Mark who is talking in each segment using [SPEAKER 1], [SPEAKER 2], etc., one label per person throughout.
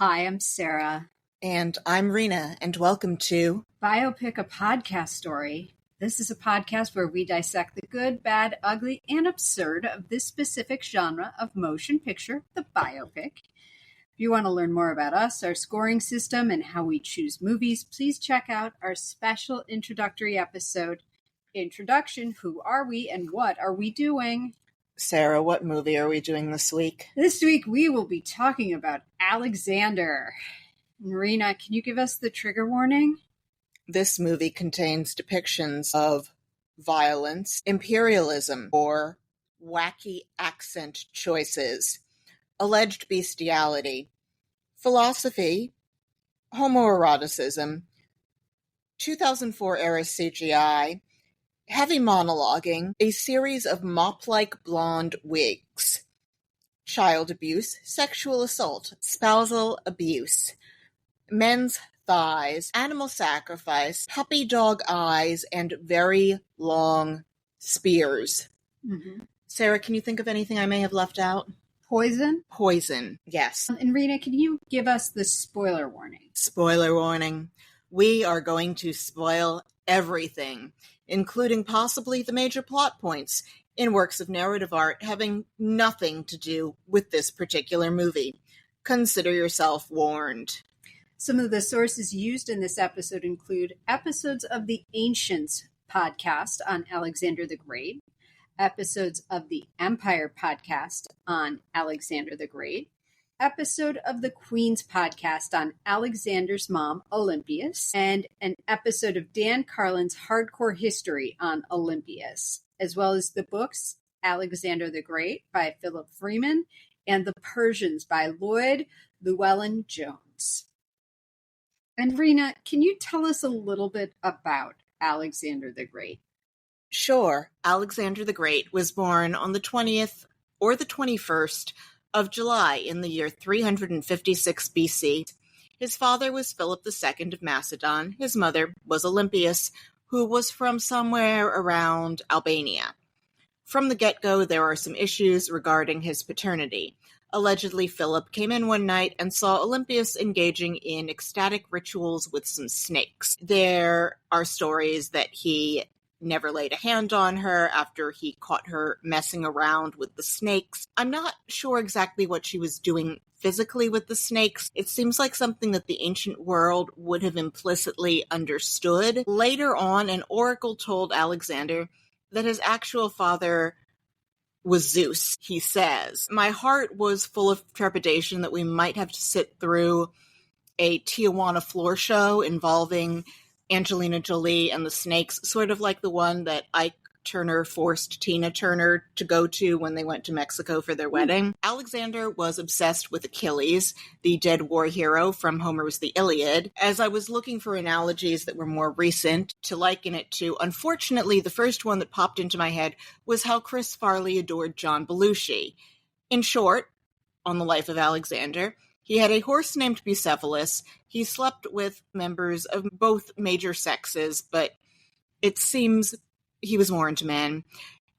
[SPEAKER 1] Hi, I'm Sarah.
[SPEAKER 2] And I'm Rena, and welcome to
[SPEAKER 1] Biopic, a podcast story. This is a podcast where we dissect the good, bad, ugly, and absurd of this specific genre of motion picture, the biopic. If you want to learn more about us, our scoring system, and how we choose movies, please check out our special introductory episode, Introduction, Who Are We and What Are We Doing?
[SPEAKER 2] Sarah, what movie are we doing this week?
[SPEAKER 1] This week we will be talking about Alexander. Marina, can you give us the trigger warning?
[SPEAKER 2] This movie contains depictions of violence, imperialism, or wacky accent choices, alleged bestiality, philosophy, homoeroticism, 2004-era CGI, heavy monologuing, a series of mop-like blonde wigs, child abuse, sexual assault, spousal abuse, men's thighs, animal sacrifice, puppy dog eyes, and very long spears.
[SPEAKER 1] Mm-hmm.
[SPEAKER 2] Sarah, can you think of anything I may have left out?
[SPEAKER 1] Poison?
[SPEAKER 2] Poison, yes.
[SPEAKER 1] And Rena, can you give us the spoiler warning?
[SPEAKER 2] Spoiler warning. We are going to spoil everything, including possibly the major plot points in works of narrative art having nothing to do with this particular movie. Consider yourself warned.
[SPEAKER 1] Some of the sources used in this episode include episodes of the Ancients podcast on Alexander the Great, episodes of the Empire podcast on Alexander the Great, episode of the Queen's podcast on Alexander's mom, Olympias, and an episode of Dan Carlin's Hardcore History on Olympias, as well as the books Alexander the Great by Philip Freeman and The Persians by Lloyd Llewellyn Jones. And Rena, can you tell us a little bit about Alexander the Great?
[SPEAKER 2] Sure. Alexander the Great was born on the 20th or the 21st of July in the year 356 BC. His father was Philip II of Macedon. His mother was Olympias, who was from somewhere around Albania. From the get-go, there are some issues regarding his paternity. Allegedly, Philip came in one night and saw Olympias engaging in ecstatic rituals with some snakes. There are stories that he never laid a hand on her after he caught her messing around with the snakes. I'm not sure exactly what she was doing physically with the snakes. It seems like something that the ancient world would have implicitly understood. Later on, an oracle told Alexander that his actual father was Zeus, he says. My heart was full of trepidation that we might have to sit through a Tijuana floor show involving Angelina Jolie and the snakes, sort of like the one that Ike Turner forced Tina Turner to go to when they went to Mexico for their wedding. Alexander was obsessed with Achilles, the dead war hero from Homer's The Iliad. As I was looking for analogies that were more recent to liken it to, unfortunately, the first one that popped into my head was how Chris Farley adored John Belushi. In short, on the life of Alexander, he had a horse named Bucephalus. He slept with members of both major sexes, but it seems he was more into men.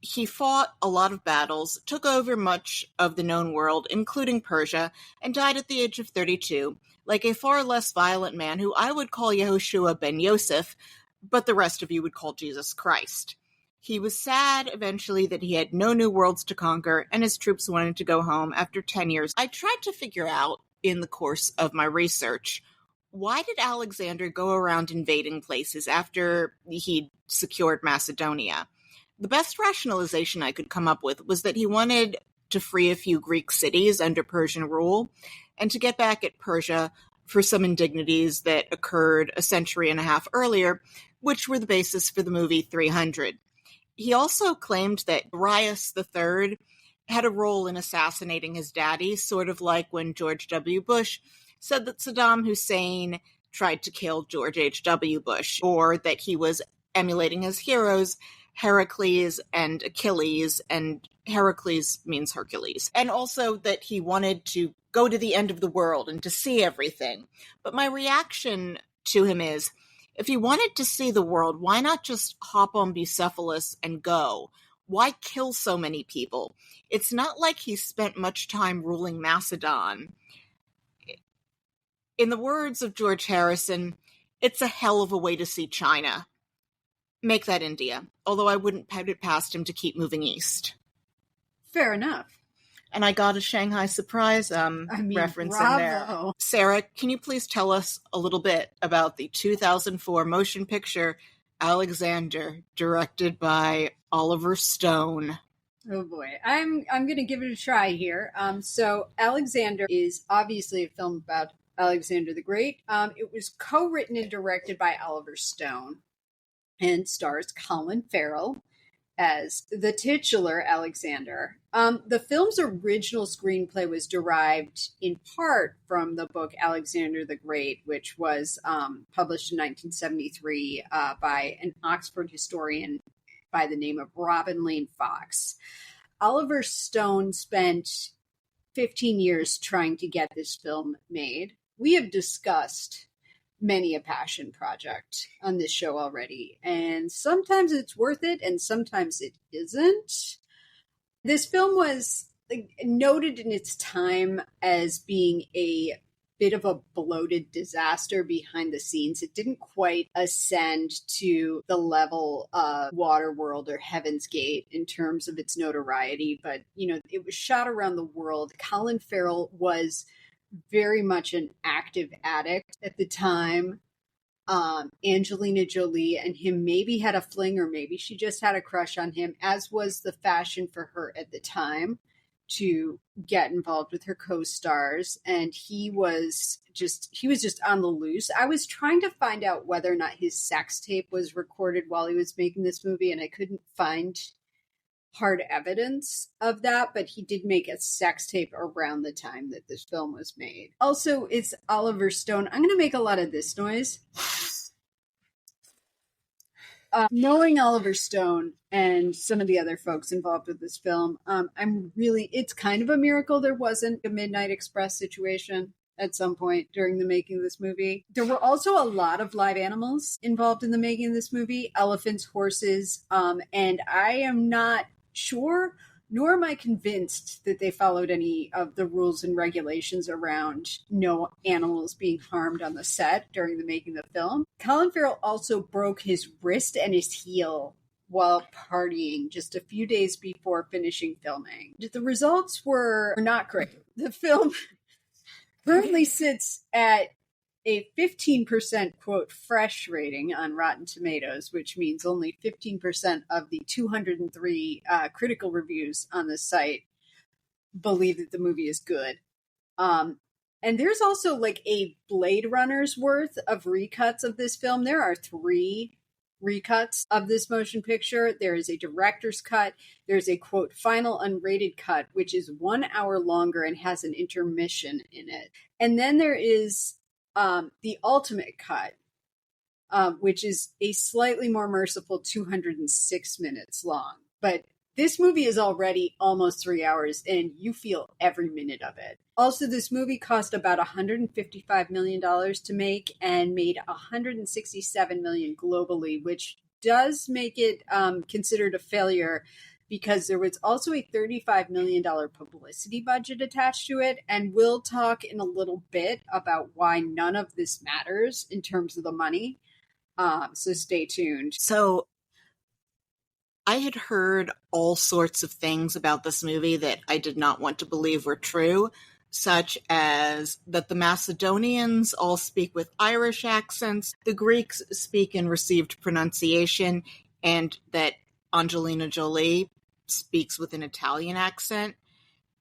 [SPEAKER 2] He fought a lot of battles, took over much of the known world, including Persia, and died at the age of 32, like a far less violent man who I would call Yehoshua ben Yosef, but the rest of you would call Jesus Christ. He was sad eventually that he had no new worlds to conquer, and his troops wanted to go home after 10 years. I tried to figure out, in the course of my research, why did Alexander go around invading places after he'd secured Macedonia? The best rationalization I could come up with was that he wanted to free a few Greek cities under Persian rule and to get back at Persia for some indignities that occurred a century and a half earlier, which were the basis for the movie 300. He also claimed that Darius III had a role in assassinating his daddy, sort of like when George W. Bush said that Saddam Hussein tried to kill George H.W. Bush, or that he was emulating his heroes, Heracles and Achilles, and Heracles means Hercules, and also that he wanted to go to the end of the world and to see everything. But my reaction to him is, if he wanted to see the world, why not just hop on Bucephalus and go? Why kill so many people? It's not like he spent much time ruling Macedon. In the words of George Harrison, it's a hell of a way to see China. Make that India, although I wouldn't put it past him to keep moving east.
[SPEAKER 1] Fair enough.
[SPEAKER 2] And I got a Shanghai Surprise reference
[SPEAKER 1] bravo.
[SPEAKER 2] in there. Sarah, can you please tell us a little bit about the 2004 motion picture Alexander, directed by Oliver Stone?
[SPEAKER 1] Oh boy, I'm going to give it a try here. So Alexander is obviously a film about Alexander the Great. It was co-written and directed by Oliver Stone and stars Colin Farrell as the titular Alexander. The film's original screenplay was derived in part from the book Alexander the Great, which was published in 1973 by an Oxford historian by the name of Robin Lane Fox. Oliver Stone spent 15 years trying to get this film made. We have discussed many a passion project on this show already, and sometimes it's worth it and sometimes it isn't. This film was noted in its time as being a bit of a bloated disaster behind the scenes. It didn't quite ascend to the level of Waterworld or Heaven's Gate in terms of its notoriety, but it was shot around the world. Colin Farrell was very much an active addict at the time. Angelina Jolie and him maybe had a fling, or maybe she just had a crush on him, as was the fashion for her at the time to get involved with her co-stars. And he was just on the loose. I was trying to find out whether or not his sex tape was recorded while he was making this movie, and I couldn't find hard evidence of that, but he did make a sex tape around the time that this film was made. Also, it's Oliver Stone. I'm going to make a lot of this noise. Knowing Oliver Stone and some of the other folks involved with this film, it's kind of a miracle there wasn't a Midnight Express situation at some point during the making of this movie. There were also a lot of live animals involved in the making of this movie, elephants, horses, and I am not sure, nor am I convinced that they followed any of the rules and regulations around no animals being harmed on the set during the making of the film. Colin Farrell also broke his wrist and his heel while partying just a few days before finishing filming. The results were not great. The film currently sits at a 15% quote fresh rating on Rotten Tomatoes, which means only 15% of the 203 critical reviews on the site believe that the movie is good. And there's also a Blade Runner's worth of recuts of this film. There are 3 recuts of this motion picture. There is a director's cut. There's a quote final unrated cut, which is 1 hour longer and has an intermission in it. And then there is the ultimate cut, which is a slightly more merciful 206 minutes long. But this movie is already almost 3 hours, and you feel every minute of it. Also, this movie cost about $155 million to make and made $167 million globally, which does make it considered a failure, because there was also a $35 million publicity budget attached to it. And we'll talk in a little bit about why none of this matters in terms of the money. So stay tuned.
[SPEAKER 2] So I had heard all sorts of things about this movie that I did not want to believe were true, such as that the Macedonians all speak with Irish accents, the Greeks speak in received pronunciation, and that Angelina Jolie speaks with an Italian accent.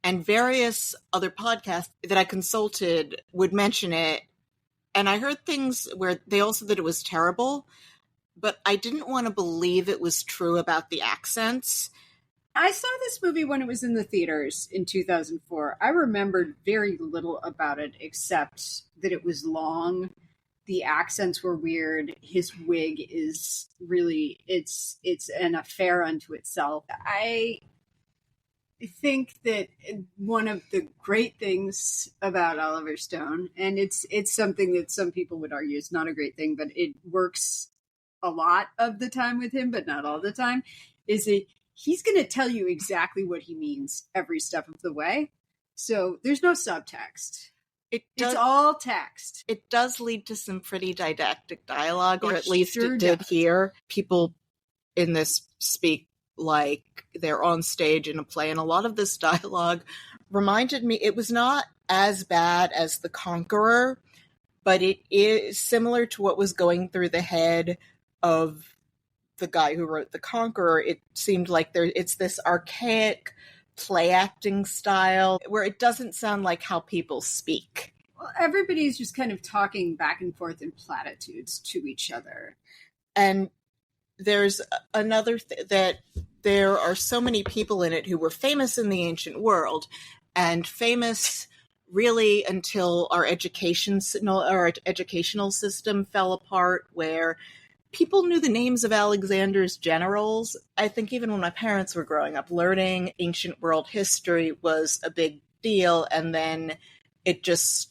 [SPEAKER 2] And various other podcasts that I consulted would mention it. And I heard things where they all said that it was terrible, but I didn't want to believe it was true about the accents.
[SPEAKER 1] I saw this movie when it was in the theaters in 2004. I remembered very little about it except that it was long. The accents were weird. His wig is really, it's an affair unto itself. I think that one of the great things about Oliver Stone, and it's something that some people would argue is not a great thing, but it works a lot of the time with him, but not all the time, is that he's going to tell you exactly what he means every step of the way. So there's no subtext. It's all text.
[SPEAKER 2] It does lead to some pretty didactic dialogue, or at least
[SPEAKER 1] sure
[SPEAKER 2] it did
[SPEAKER 1] does.
[SPEAKER 2] here. People in this speak like they're on stage in a play, and a lot of this dialogue reminded me, it was not as bad as The Conqueror, but it is similar to what was going through the head of the guy who wrote The Conqueror. It seemed like it's this archaic play acting style where it doesn't sound like how people speak.
[SPEAKER 1] Well, everybody's just kind of talking back and forth in platitudes to each other.
[SPEAKER 2] And there's another that there are so many people in it who were famous in the ancient world, and famous really until our educational system fell apart, where people knew the names of Alexander's generals. I think even when my parents were growing up, learning ancient world history was a big deal, and then it just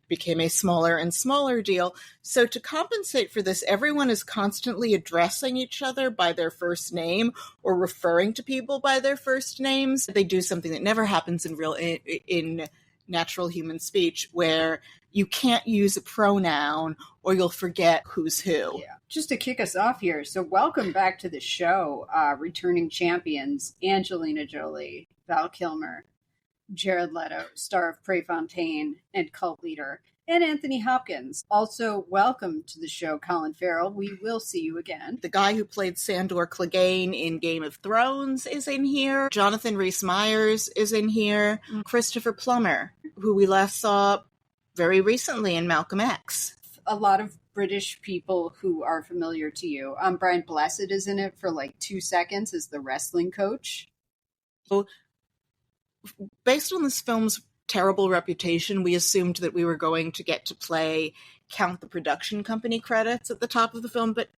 [SPEAKER 2] became a smaller and smaller deal. So to compensate for this, everyone is constantly addressing each other by their first name or referring to people by their first names. They do something that never happens in natural human speech, where you can't use a pronoun or you'll forget who's who.
[SPEAKER 1] Yeah. Just to kick us off here, so welcome back to the show, returning champions, Angelina Jolie, Val Kilmer, Jared Leto, star of Prefontaine and cult leader, and Anthony Hopkins. Also, welcome to the show, Colin Farrell. We will see you again.
[SPEAKER 2] The guy who played Sandor Clegane in Game of Thrones is in here. Jonathan Rhys-Myers is in here. Christopher Plummer, who we last saw very recently in Malcolm X.
[SPEAKER 1] A lot of British people who are familiar to you. Brian Blessed is in it for like 2 seconds as the wrestling coach.
[SPEAKER 2] So, based on this film's terrible reputation, we assumed that we were going to get to count the production company credits at the top of the film, but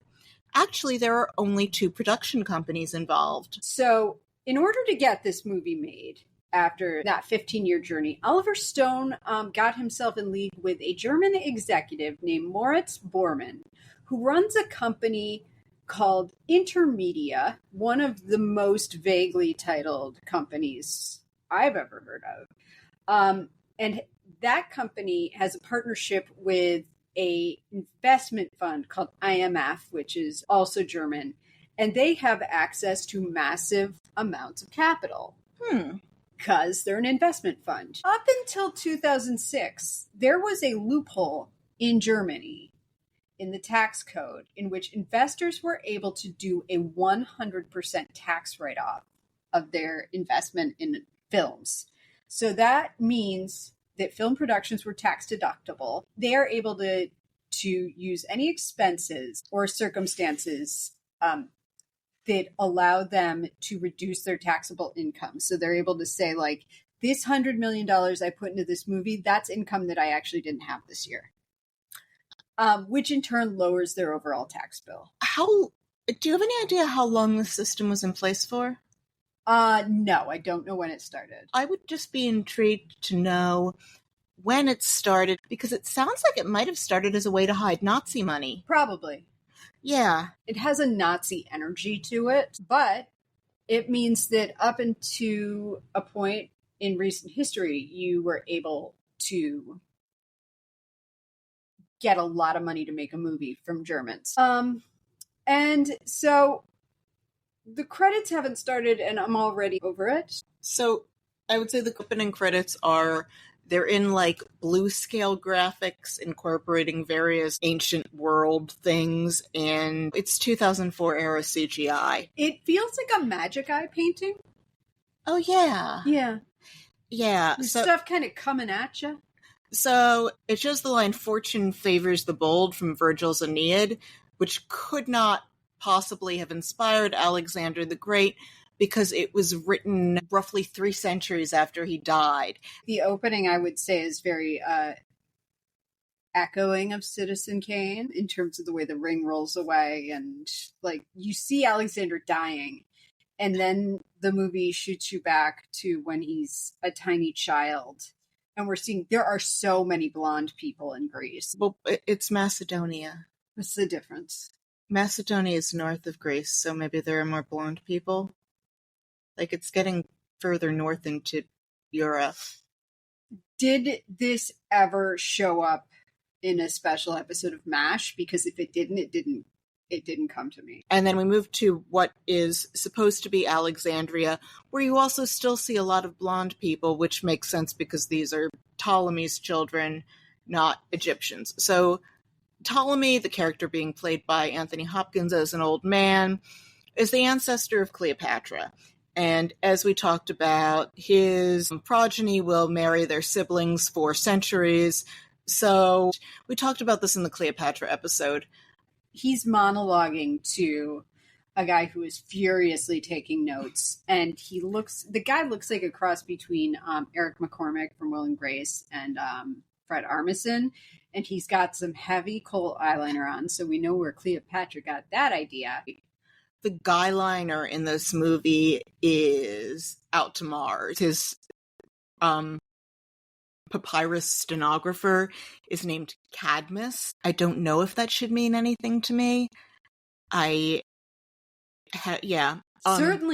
[SPEAKER 2] actually there are only 2 production companies involved.
[SPEAKER 1] So, in order to get this movie made, after that 15-year journey, Oliver Stone got himself in league with a German executive named Moritz Bormann, who runs a company called Intermedia, one of the most vaguely titled companies I've ever heard of. And that company has a partnership with a investment fund called IMF, which is also German, and they have access to massive amounts of capital. Because they're an investment fund. Up until 2006, there was a loophole in Germany in the tax code in which investors were able to do a 100% tax write-off of their investment in films. So that means that film productions were tax deductible. They are able to use any expenses or circumstances that allow them to reduce their taxable income. So they're able to say, like, this $100 million I put into this movie, that's income that I actually didn't have this year. Which in turn lowers their overall tax bill.
[SPEAKER 2] Do you have any idea how long the system was in place for?
[SPEAKER 1] No, I don't know when it started.
[SPEAKER 2] I would just be intrigued to know when it started, because it sounds like it might have started as a way to hide Nazi money.
[SPEAKER 1] Probably.
[SPEAKER 2] Yeah.
[SPEAKER 1] It has a Nazi energy to it, but it means that up into a point in recent history, you were able to get a lot of money to make a movie from Germans. And so the credits haven't started and I'm already over it.
[SPEAKER 2] So I would say the opening credits they're in like blue scale graphics incorporating various ancient world things, and it's 2004 era CGI.
[SPEAKER 1] It feels like a magic eye painting.
[SPEAKER 2] Oh yeah.
[SPEAKER 1] Yeah.
[SPEAKER 2] Yeah.
[SPEAKER 1] There's stuff kind of coming at you.
[SPEAKER 2] So it shows the line "Fortune favors the bold" from Virgil's Aeneid, which could not possibly have inspired Alexander the Great, because it was written roughly 3 centuries after he died.
[SPEAKER 1] The opening, I would say, is very echoing of Citizen Kane in terms of the way the ring rolls away. And like you see Alexander dying, and then the movie shoots you back to when he's a tiny child. And we're seeing there are so many blonde people in Greece.
[SPEAKER 2] Well, it's Macedonia.
[SPEAKER 1] What's the difference?
[SPEAKER 2] Macedonia is north of Greece, so maybe there are more blonde people. Like, it's getting further north into Europe.
[SPEAKER 1] Did this ever show up in a special episode of MASH? Because if it didn't, it didn't come to me.
[SPEAKER 2] And then we move to what is supposed to be Alexandria, where you also still see a lot of blonde people, which makes sense because these are Ptolemy's children, not Egyptians. So Ptolemy, the character being played by Anthony Hopkins as an old man, is the ancestor of Cleopatra. And as we talked about, his progeny will marry their siblings for centuries. So we talked about this in the Cleopatra episode.
[SPEAKER 1] He's monologuing to a guy who is furiously taking notes. And the guy looks like a cross between Eric McCormick from Will and Grace and Fred Armisen. And he's got some heavy coal eyeliner on. So we know where Cleopatra got that idea.
[SPEAKER 2] The guyliner in this movie is out to Mars. His papyrus stenographer is named Cadmus. I don't know if that should mean anything to me.
[SPEAKER 1] Certainly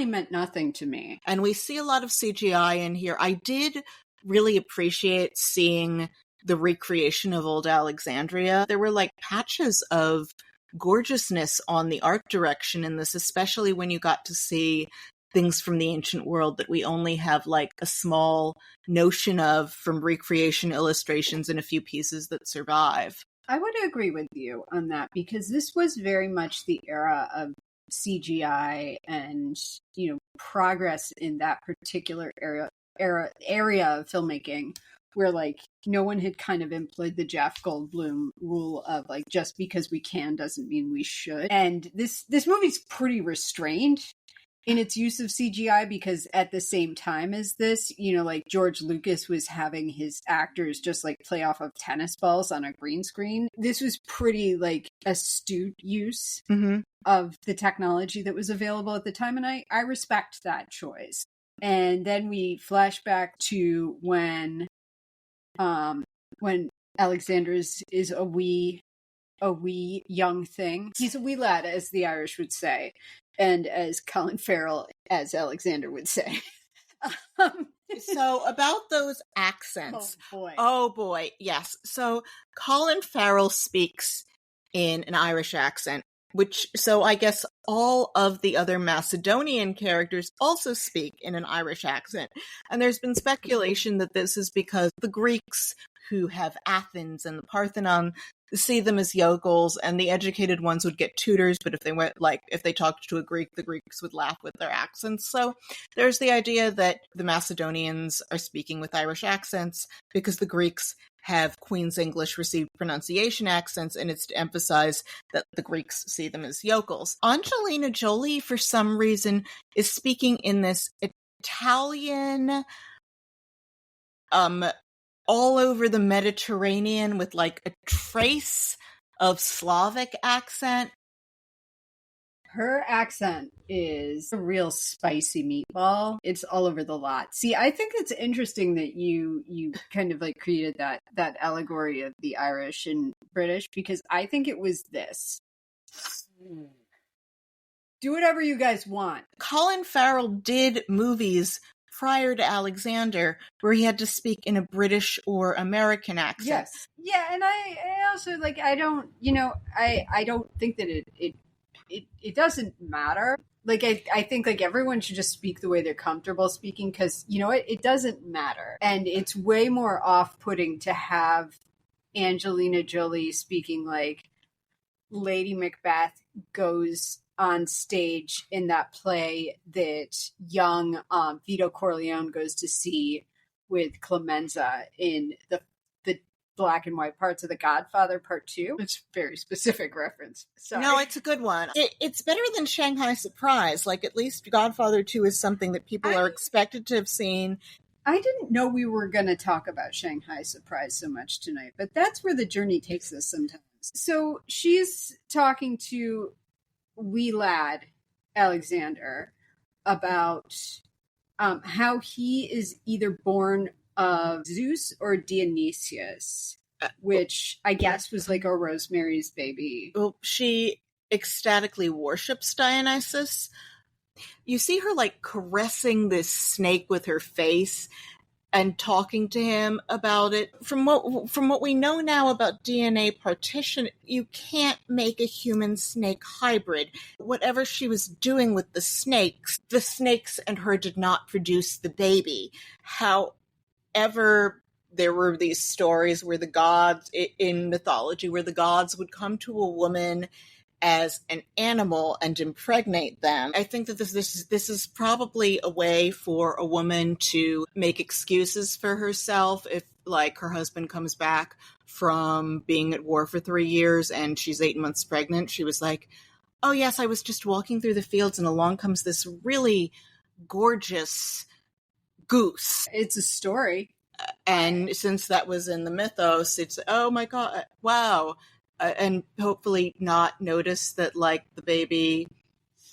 [SPEAKER 1] meant nothing to me.
[SPEAKER 2] And we see a lot of CGI in here. I did really appreciate seeing the recreation of old Alexandria. There were like patches of gorgeousness on the art direction in this, especially when you got to see things from the ancient world that we only have like a small notion of from recreation illustrations and a few pieces that survive.
[SPEAKER 1] I would agree with you on that because this was very much the era of CGI and, progress in that particular area of filmmaking where like no one had kind of employed the Jeff Goldblum rule of like just because we can doesn't mean we should. And this movie's pretty restrained in its use of CGI because at the same time as this, like George Lucas was having his actors just like play off of tennis balls on a green screen. This was pretty like astute use of the technology that was available at the time. And I respect that choice. And then we flash back to when Alexander is a wee young thing. He's a wee lad, as the Irish would say, and as Colin Farrell, as Alexander would say.
[SPEAKER 2] So about those accents. Oh boy, yes. So Colin Farrell speaks in an Irish accent, so I guess all of the other Macedonian characters also speak in an Irish accent. And there's been speculation that this is because the Greeks who have Athens and the Parthenon see them as yokels, and the educated ones would get tutors, but if they talked to a Greek, the Greeks would laugh with their accents. So there's the idea that the Macedonians are speaking with Irish accents because the Greeks have Queen's English received pronunciation accents, and it's to emphasize that the Greeks see them as yokels. Angelina Jolie, for some reason, is speaking in this Italian, all over the Mediterranean with like a trace of Slavic accent.
[SPEAKER 1] Her accent is a real spicy meatball. It's all over the lot. See, I think it's interesting that you kind of like created that allegory of the Irish and British, because I think it was this. Do whatever you guys want.
[SPEAKER 2] Colin Farrell did movies prior to Alexander where he had to speak in a British or American accent.
[SPEAKER 1] Yes. Yeah, and I also like I don't think that it doesn't matter. Like, I think like everyone should just speak the way they're comfortable speaking, because you know what? It doesn't matter. And it's way more off-putting to have Angelina Jolie speaking like Lady Macbeth goes on stage in that play that young Vito Corleone goes to see with Clemenza in the black and white parts of The Godfather Part 2. It's a very specific reference. Sorry.
[SPEAKER 2] No, it's a good one. It's better than Shanghai Surprise. Like, at least Godfather 2 is something that people are expected to have seen.
[SPEAKER 1] I didn't know we were going to talk about Shanghai Surprise so much tonight, but that's where the journey takes us sometimes. So she's talking to wee lad Alexander about how he is either born of Zeus or Dionysius, which I guess was like a Rosemary's Baby.
[SPEAKER 2] Well, she ecstatically worships Dionysus. You see her like caressing this snake with her face, and talking to him about it. From what we know now about DNA partition, you can't make a human-snake hybrid. Whatever she was doing with the snakes and her did not produce the baby. However, there were these stories where the gods, in mythology, where the gods would come to a woman as an animal and impregnate them. I think that this is probably a way for a woman to make excuses for herself if, like, her husband comes back from being at war for 3 years and she's 8 months pregnant. She was like, oh yes, I was just walking through the fields and along comes this really gorgeous goose.
[SPEAKER 1] It's a story.
[SPEAKER 2] And since that was in the mythos, it's, oh my God, wow. And hopefully not notice that, like, the baby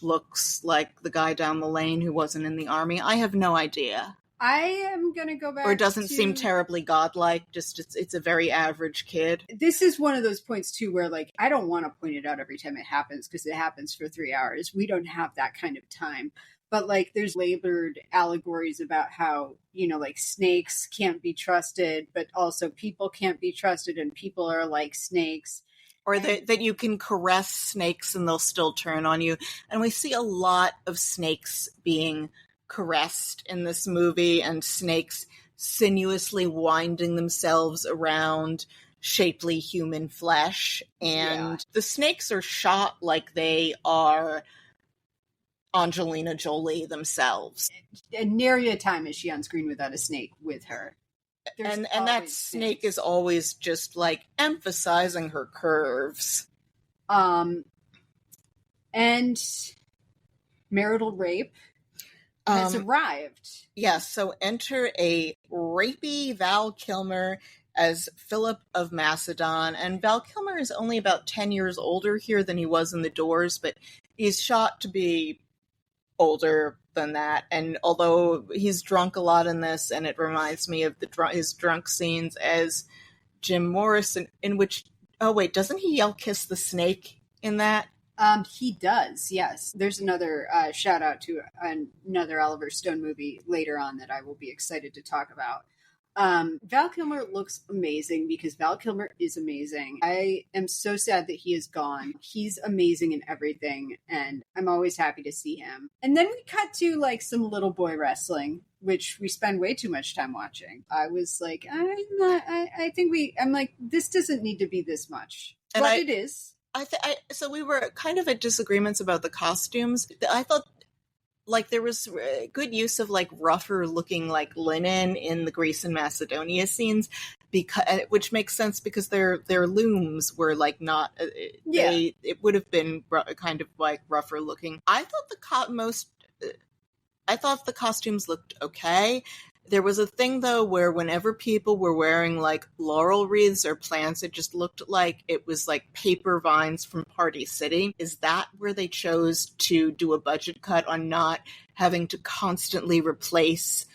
[SPEAKER 2] looks like the guy down the lane who wasn't in the army. I have no idea.
[SPEAKER 1] I am going to go back
[SPEAKER 2] or doesn't seem terribly godlike, just it's a very average kid.
[SPEAKER 1] This is one of those points, too, where, like, I don't want to point it out every time it happens because it happens for 3 hours. We don't have that kind of time. But, like, there's labored allegories about how, you know, like, snakes can't be trusted, but also people can't be trusted and people are like snakes.
[SPEAKER 2] Or that you can caress snakes and they'll still turn on you. And we see a lot of snakes being caressed in this movie, and snakes sinuously winding themselves around shapely human flesh. And the snakes are shot like they are Angelina Jolie themselves.
[SPEAKER 1] And nary a time is she on screen without a snake with her.
[SPEAKER 2] And that snake is always just, like, emphasizing her curves.
[SPEAKER 1] And marital rape has arrived.
[SPEAKER 2] Yes, so enter a rapey Val Kilmer as Philip of Macedon. And Val Kilmer is only about 10 years older here than he was in The Doors, but he's shot to be older than that. And although he's drunk a lot in this, and it reminds me of his drunk scenes as Jim Morrison, in which, oh wait, doesn't he yell "kiss the snake" in that?
[SPEAKER 1] He does, yes. There's another shout out to another Oliver Stone movie later on that I will be excited to talk about. Val Kilmer looks amazing because Val Kilmer is amazing. I am so sad that he is gone. He's amazing in everything, and I'm always happy to see him. And then we cut to, like, some little boy wrestling, which we spend way too much time watching. I was like, I'm like, this doesn't need to be this much.
[SPEAKER 2] And
[SPEAKER 1] but it is.
[SPEAKER 2] So we were kind of at disagreements about the costumes. I thought, like, there was good use of, like, rougher looking, like, linen in the Greece and Macedonia scenes, which makes sense because their looms were, like, not. It would have been kind of, like, rougher looking. I thought the costumes looked okay. There was a thing, though, where whenever people were wearing, like, laurel wreaths or plants, it just looked like it was, like, paper vines from Party City. Is that where they chose to do a budget cut on not having to constantly replace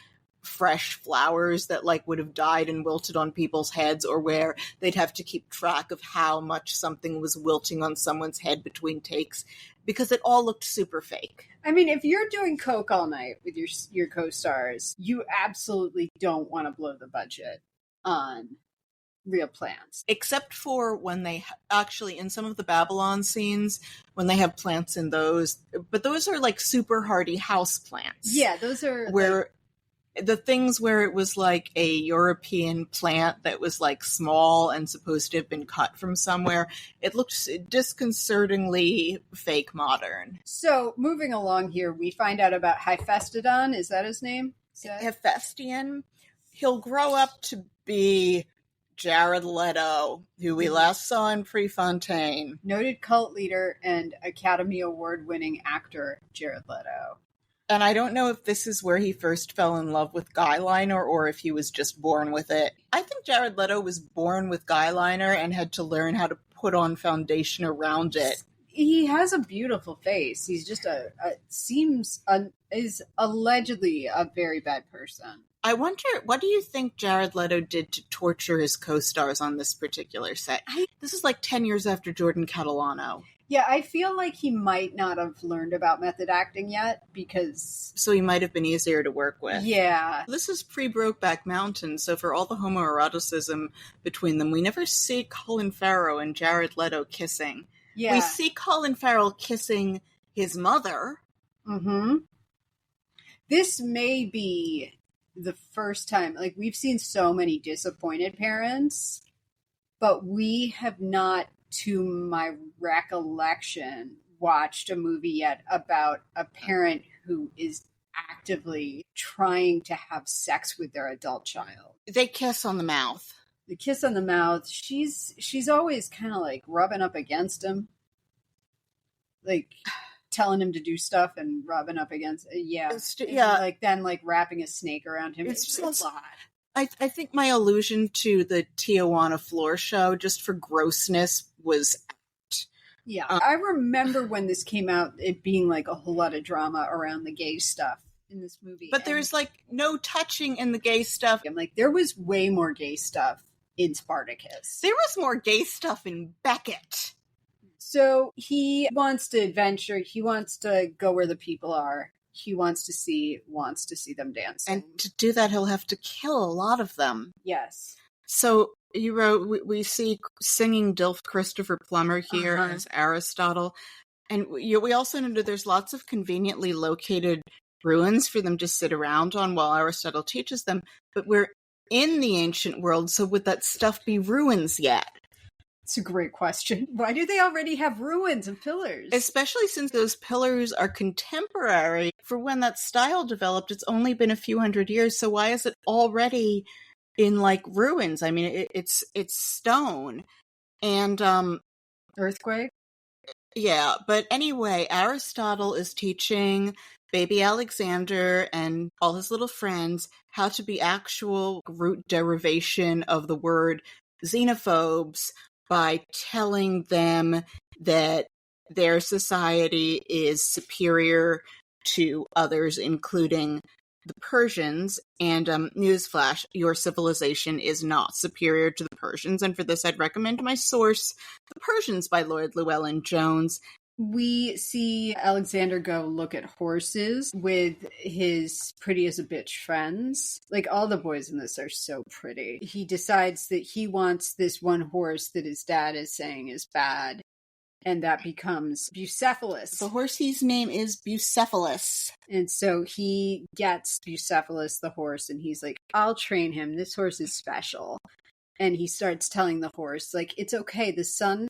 [SPEAKER 2] fresh flowers that, like, would have died and wilted on people's heads, or where they'd have to keep track of how much something was wilting on someone's head between takes? Because it all looked super fake.
[SPEAKER 1] I mean, if you're doing coke all night with your co-stars, you absolutely don't want to blow the budget on real plants.
[SPEAKER 2] Except for when they actually, in some of the Babylon scenes, when they have plants in those, but those are, like, super hardy house plants.
[SPEAKER 1] Yeah, those are
[SPEAKER 2] where the things where it was, like, a European plant that was, like, small and supposed to have been cut from somewhere, it looked disconcertingly fake modern.
[SPEAKER 1] So, moving along here, we find out about Hephaestion. Is that his name?
[SPEAKER 2] Hephaestion. He'll grow up to be Jared Leto, who we last saw in Prefontaine.
[SPEAKER 1] Noted cult leader and Academy Award-winning actor Jared Leto.
[SPEAKER 2] And I don't know if this is where he first fell in love with guyliner or if he was just born with it. I think Jared Leto was born with guyliner and had to learn how to put on foundation around it.
[SPEAKER 1] He has a beautiful face. He's just is allegedly a very bad person.
[SPEAKER 2] I wonder, what do you think Jared Leto did to torture his co-stars on this particular set? This is like 10 years after Jordan Catalano.
[SPEAKER 1] Yeah, I feel like he might not have learned about method acting yet because...
[SPEAKER 2] So he might have been easier to work with.
[SPEAKER 1] Yeah.
[SPEAKER 2] This is pre-Brokeback Mountain, so for all the homoeroticism between them, we never see Colin Farrell and Jared Leto kissing.
[SPEAKER 1] Yeah.
[SPEAKER 2] We see Colin Farrell kissing his mother.
[SPEAKER 1] Mm-hmm. This may be the first time, like, we've seen so many disappointed parents, but we have not, to my recollection, watched a movie yet about a parent who is actively trying to have sex with their adult child.
[SPEAKER 2] They kiss on the mouth.
[SPEAKER 1] The kiss on the mouth, she's always kind of like rubbing up against him. Like telling him to do stuff and rubbing up against like then like wrapping a snake around him. It's just a lot.
[SPEAKER 2] I think my allusion to the Tijuana floor show just for grossness was apt.
[SPEAKER 1] Yeah. I remember when this came out, it being like a whole lot of drama around the gay stuff in this movie.
[SPEAKER 2] But there's like no touching in the gay stuff.
[SPEAKER 1] I'm like, there was way more gay stuff in Spartacus.
[SPEAKER 2] There was more gay stuff in Beckett.
[SPEAKER 1] So he wants to adventure. He wants to go where the people are. He wants to see them dancing.
[SPEAKER 2] And to do that, he'll have to kill a lot of them.
[SPEAKER 1] Yes.
[SPEAKER 2] So you wrote, we see singing Dilf Christopher Plummer here as Aristotle. And we also know that there's lots of conveniently located ruins for them to sit around on while Aristotle teaches them. But we're in the ancient world, so would that stuff be ruins yet?
[SPEAKER 1] It's a great question. Why do they already have ruins and pillars?
[SPEAKER 2] Especially since those pillars are contemporary. For when that style developed, it's only been a few hundred years, so why is it already in, like, ruins? I mean, it's stone. And,
[SPEAKER 1] Earthquake?
[SPEAKER 2] Yeah, but anyway, Aristotle is teaching baby Alexander and all his little friends how to be actual root derivation of the word xenophobes by telling them that their society is superior to others, including the Persians. And newsflash, your civilization is not superior to the Persians. And for this, I'd recommend my source, The Persians by Lord Llewellyn-Jones.
[SPEAKER 1] We see Alexander go look at horses with his pretty as a bitch friends. Like, all the boys in this are so pretty. He decides that he wants this one horse that his dad is saying is bad, and that becomes Bucephalus.
[SPEAKER 2] The horsey's name is Bucephalus.
[SPEAKER 1] And so he gets Bucephalus, the horse, and he's like, I'll train him. This horse is special. And he starts telling the horse, like, it's okay. The sun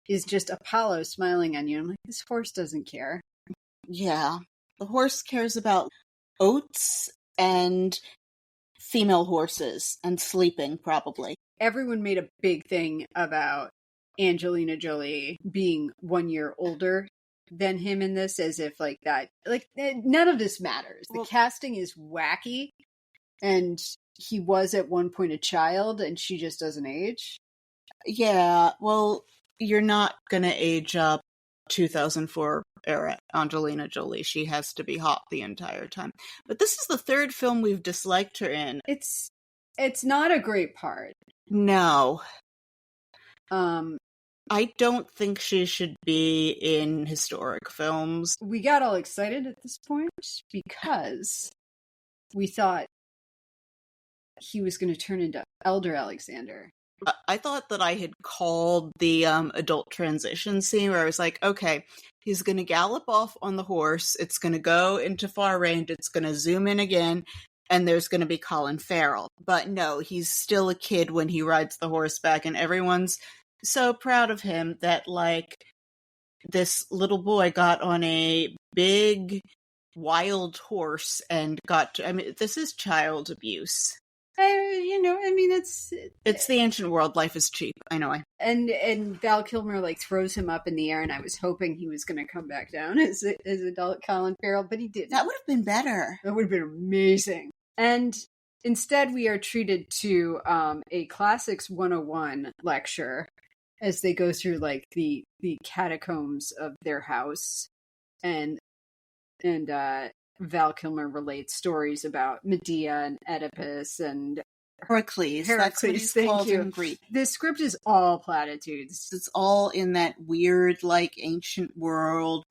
[SPEAKER 1] is just Apollo smiling on you. I'm like, this horse doesn't care.
[SPEAKER 2] Yeah. The horse cares about oats and female horses and sleeping, probably.
[SPEAKER 1] Everyone made a big thing about Angelina Jolie being 1 year older than him in this, as if like that, like, none of this matters. The casting is wacky, and he was at one point a child, and she just doesn't age.
[SPEAKER 2] Yeah, well, you're not gonna age up 2004 era Angelina Jolie. She has to be hot the entire time. But this is the third film we've disliked her in.
[SPEAKER 1] It's not a great part.
[SPEAKER 2] No. I don't think she should be in historic films.
[SPEAKER 1] We got all excited at this point because we thought he was going to turn into Elder Alexander.
[SPEAKER 2] I thought that I had called the adult transition scene where I was like, okay, he's going to gallop off on the horse, it's going to go into far range, it's going to zoom in again, and there's going to be Colin Farrell. But no, he's still a kid when he rides the horseback, and everyone's so proud of him that, like, this little boy got on a big, wild horse and got to, I mean, this is child abuse. It's the ancient world. Life is cheap. I know.
[SPEAKER 1] And Val Kilmer like throws him up in the air, and I was hoping he was going to come back down as adult Colin Farrell, but he didn't.
[SPEAKER 2] That would have been better.
[SPEAKER 1] That would have been amazing. And instead, we are treated to a Classics 101 lecture as they go through like the catacombs of their house, and Val Kilmer relates stories about Medea and Oedipus and
[SPEAKER 2] Heracles. That's what he's
[SPEAKER 1] thank
[SPEAKER 2] called
[SPEAKER 1] you.
[SPEAKER 2] in Greek.
[SPEAKER 1] This script is all platitudes.
[SPEAKER 2] It's all in that weird, like, ancient world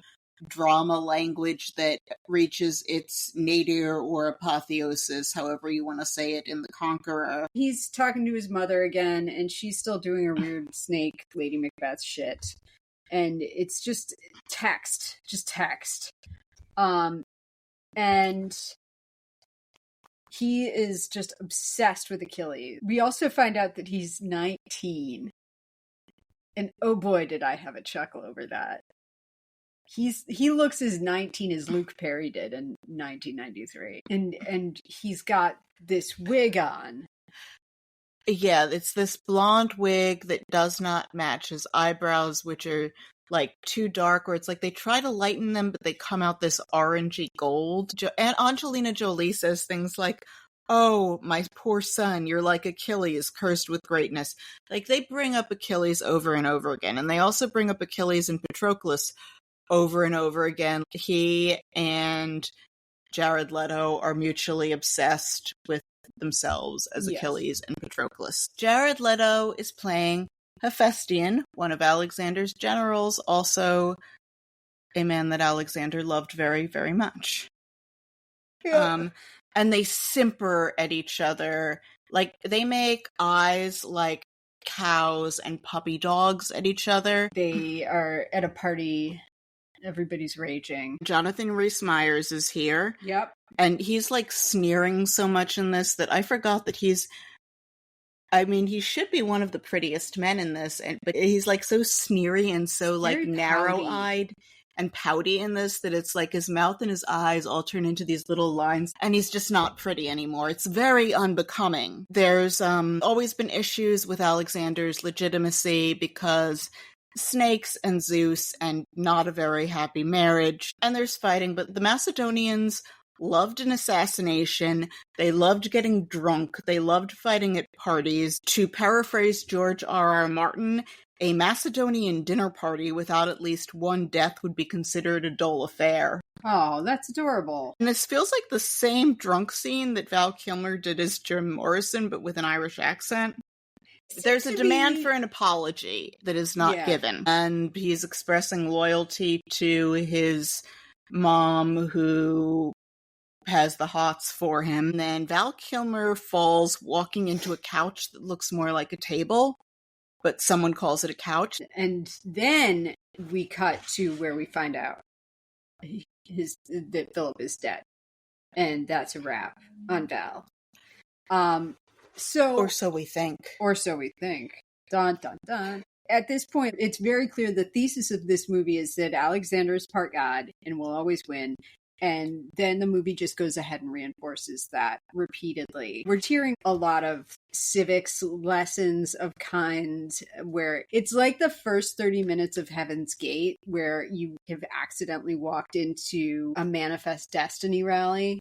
[SPEAKER 2] drama language that reaches its nadir or apotheosis, however you want to say it, in The Conqueror.
[SPEAKER 1] He's talking to his mother again, and she's still doing her weird snake Lady Macbeth shit. And it's just text. And he is just obsessed with Achilles. We also find out that he's 19. And oh boy, did I have a chuckle over that. He looks as 19 as Luke Perry did in 1993. And he's got this wig on.
[SPEAKER 2] Yeah, it's this blonde wig that does not match his eyebrows, which are like too dark, or it's like they try to lighten them, but they come out this orangey gold. And Angelina Jolie says things like, "Oh, my poor son, you're like Achilles, cursed with greatness." Like, they bring up Achilles over and over again, and they also bring up Achilles and Patroclus over and over again. He and Jared Leto are mutually obsessed with themselves as Achilles and Patroclus. Jared Leto is playing Hephaestion, one of Alexander's generals, also a man that Alexander loved very, very much. Yeah. And they simper at each other. Like, they make eyes like cows and puppy dogs at each other.
[SPEAKER 1] They are at a party. Everybody's raging.
[SPEAKER 2] Jonathan Rhys-Myers is here.
[SPEAKER 1] Yep.
[SPEAKER 2] And he's, like, sneering so much in this that I forgot that he should be one of the prettiest men in this, but he's, like, so sneery and so, like, narrow-eyed and pouty in this that it's like his mouth and his eyes all turn into these little lines, and he's just not pretty anymore. It's very unbecoming. There's always been issues with Alexander's legitimacy because snakes and Zeus and not a very happy marriage. And there's fighting, but the Macedonians loved an assassination. They loved getting drunk. They loved fighting at parties. To paraphrase George R.R. Martin, a Macedonian dinner party without at least one death would be considered a dull affair.
[SPEAKER 1] Oh, that's adorable.
[SPEAKER 2] And this feels like the same drunk scene that Val Kilmer did as Jim Morrison, but with an Irish accent. There's a demand for an apology that is not given. And he's expressing loyalty to his mom, who has the hots for him. And then Val Kilmer falls walking into a couch that looks more like a table, but someone calls it a couch.
[SPEAKER 1] And then we cut to where we find out that Philip is dead. And that's a wrap on Val.
[SPEAKER 2] Or so we think.
[SPEAKER 1] Dun, dun, dun. At this point, it's very clear the thesis of this movie is that Alexander is part God and will always win. And then the movie just goes ahead and reinforces that repeatedly. We're hearing a lot of civics lessons of kinds where it's like the first 30 minutes of Heaven's Gate, where you have accidentally walked into a Manifest Destiny rally.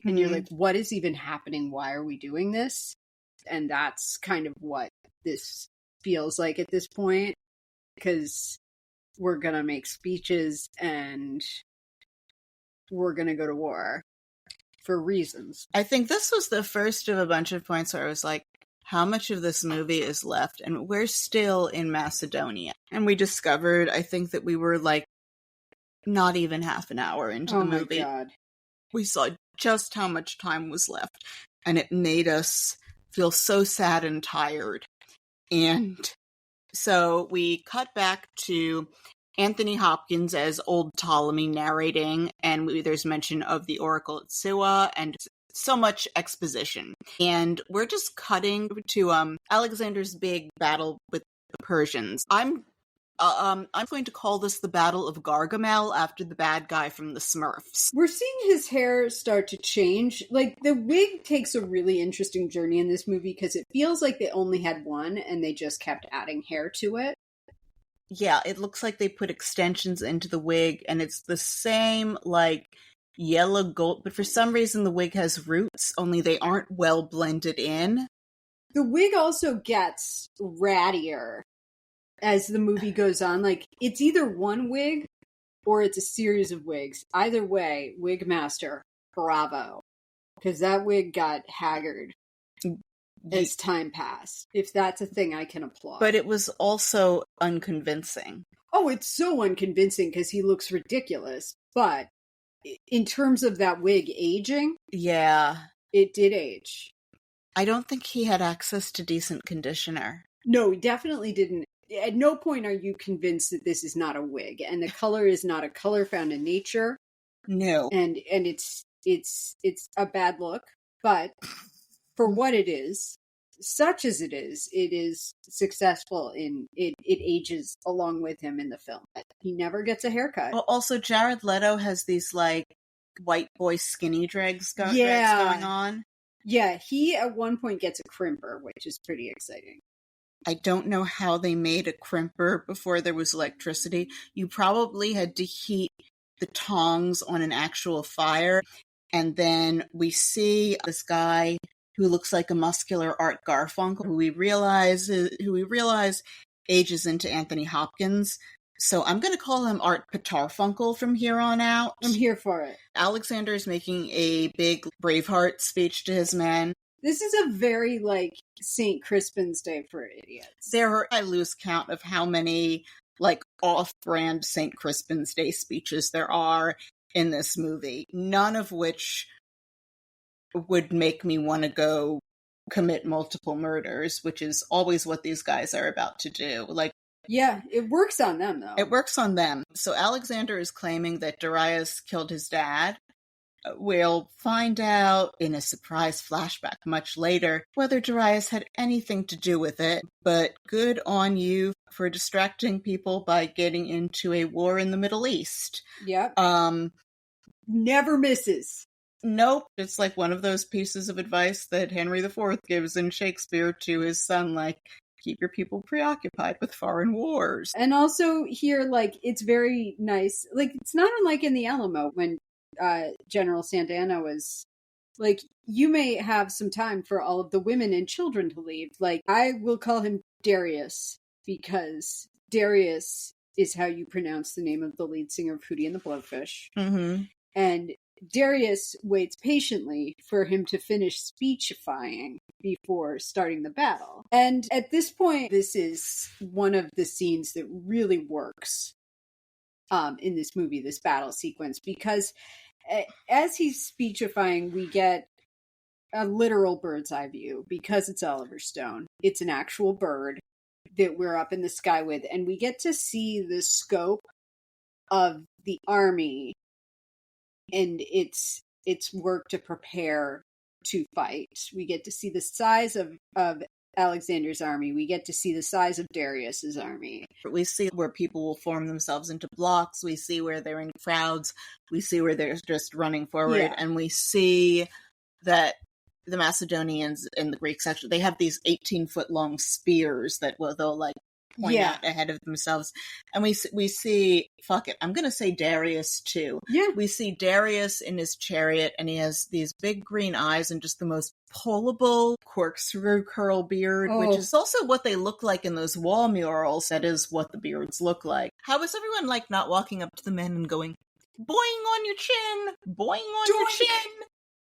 [SPEAKER 1] And you're like, what is even happening? Why are we doing this? And that's kind of what this feels like at this point, because we're going to make speeches and we're going to go to war for reasons.
[SPEAKER 2] I think this was the first of a bunch of points where I was like, how much of this movie is left? And we're still in Macedonia. And we discovered, I think, that we were like not even half an hour into the movie.
[SPEAKER 1] Oh my God.
[SPEAKER 2] We saw just how much time was left, and it made us feel so sad and tired. And so we cut back to Anthony Hopkins as old Ptolemy narrating, and there's mention of the Oracle at Siwa, and so much exposition. And we're just cutting to Alexander's big battle with the Persians. I'm going to call this the Battle of Gargamel, after the bad guy from the Smurfs.
[SPEAKER 1] We're seeing his hair start to change. Like, the wig takes a really interesting journey in this movie because it feels like they only had one and they just kept adding hair to it.
[SPEAKER 2] Yeah, it looks like they put extensions into the wig, and it's the same, like, yellow gold, but for some reason the wig has roots, only they aren't well blended in.
[SPEAKER 1] The wig also gets rattier as the movie goes on. Like, it's either one wig or it's a series of wigs. Either way, wig master, bravo. Because that wig got haggard. as time passed. If that's a thing, I can applaud.
[SPEAKER 2] But it was also unconvincing.
[SPEAKER 1] Oh, it's so unconvincing because he looks ridiculous. But in terms of that wig aging,
[SPEAKER 2] yeah,
[SPEAKER 1] it did age.
[SPEAKER 2] I don't think he had access to decent conditioner.
[SPEAKER 1] No, he definitely didn't. At no point are you convinced that this is not a wig, and the color is not a color found in nature.
[SPEAKER 2] No,
[SPEAKER 1] and it's a bad look, but for what it is, such as it is successful in it. It ages along with him in the film. He never gets a haircut.
[SPEAKER 2] Well, also Jared Leto has these like white boy skinny drags going on.
[SPEAKER 1] Yeah, he at one point gets a crimper, which is pretty exciting.
[SPEAKER 2] I don't know how they made a crimper before there was electricity. You probably had to heat the tongs on an actual fire. And then we see this guy who looks like a muscular Art Garfunkel, who we realize ages into Anthony Hopkins. So I'm going to call him Art Patarfunkel from here on out.
[SPEAKER 1] I'm here for it.
[SPEAKER 2] Alexander is making a big Braveheart speech to his men.
[SPEAKER 1] This is a very, like, St. Crispin's Day for idiots.
[SPEAKER 2] I lose count of how many, like, off-brand St. Crispin's Day speeches there are in this movie, none of which would make me want to go commit multiple murders, which is always what these guys are about to do. Like,
[SPEAKER 1] yeah, it works on them, though.
[SPEAKER 2] It works on them. So Alexander is claiming that Darius killed his dad. We'll find out in a surprise flashback much later whether Darius had anything to do with it, but good on you for distracting people by getting into a war in the Middle East.
[SPEAKER 1] Yep. Never misses.
[SPEAKER 2] Nope. It's like one of those pieces of advice that Henry IV gives in Shakespeare to his son, like, keep your people preoccupied with foreign wars.
[SPEAKER 1] And also here, like, it's very nice. Like, it's not unlike in the Alamo when General Santana was like, you may have some time for all of the women and children to leave. Like, I will call him Darius because Darius is how you pronounce the name of the lead singer of Hootie and the Blowfish.
[SPEAKER 2] Mm-hmm.
[SPEAKER 1] And Darius waits patiently for him to finish speechifying before starting the battle. And at this point, this is one of the scenes that really works in this movie, this battle sequence, because as he's speechifying, we get a literal bird's eye view because it's Oliver Stone. It's an actual bird that we're up in the sky with, and we get to see the scope of the army and its work to prepare to fight. We get to see the size of Alexander's army. We get to see the size of Darius's army.
[SPEAKER 2] We see where people will form themselves into blocks. We see where they're in crowds. We see where they're just running forward. Yeah. And we see that the Macedonians and the Greeks, actually, they have these 18-foot long spears that they'll like point out ahead of themselves. And we see, fuck it, I'm going to say Darius too.
[SPEAKER 1] Yeah.
[SPEAKER 2] We see Darius in his chariot, and he has these big green eyes and just the most pullable corkscrew curl beard, which is also what they look like in those wall murals. That is what the beards look like. How is everyone like not walking up to the men and going, boing on your chin, boing on your chin?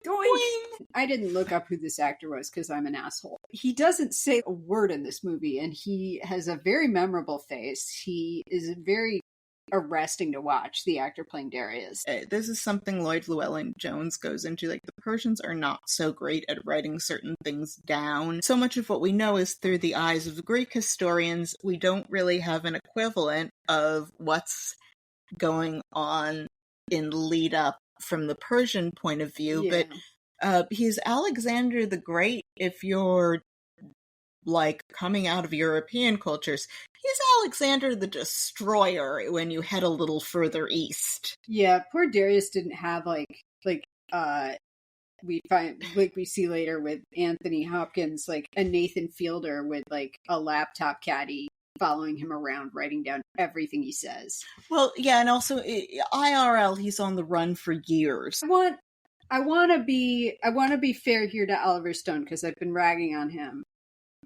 [SPEAKER 1] Doink. I didn't look up who this actor was because I'm an asshole. He doesn't say a word in this movie, and he has a very memorable face. He is very arresting to watch, the actor playing Darius.
[SPEAKER 2] This is something Lloyd Llewellyn-Jones goes into. Like, the Persians are not so great at writing certain things down. So much of what we know is through the eyes of the Greek historians. We don't really have an equivalent of what's going on in lead up from the Persian point of view, but he's Alexander the Great if you're like coming out of European cultures. He's Alexander the Destroyer when you head a little further east.
[SPEAKER 1] Yeah, poor Darius didn't have we see later with Anthony Hopkins, like a Nathan Fielder with like a laptop caddy following him around, writing down everything he says.
[SPEAKER 2] Well, yeah, and also IRL, he's on the run for years.
[SPEAKER 1] I want to be fair here to Oliver Stone because I've been ragging on him,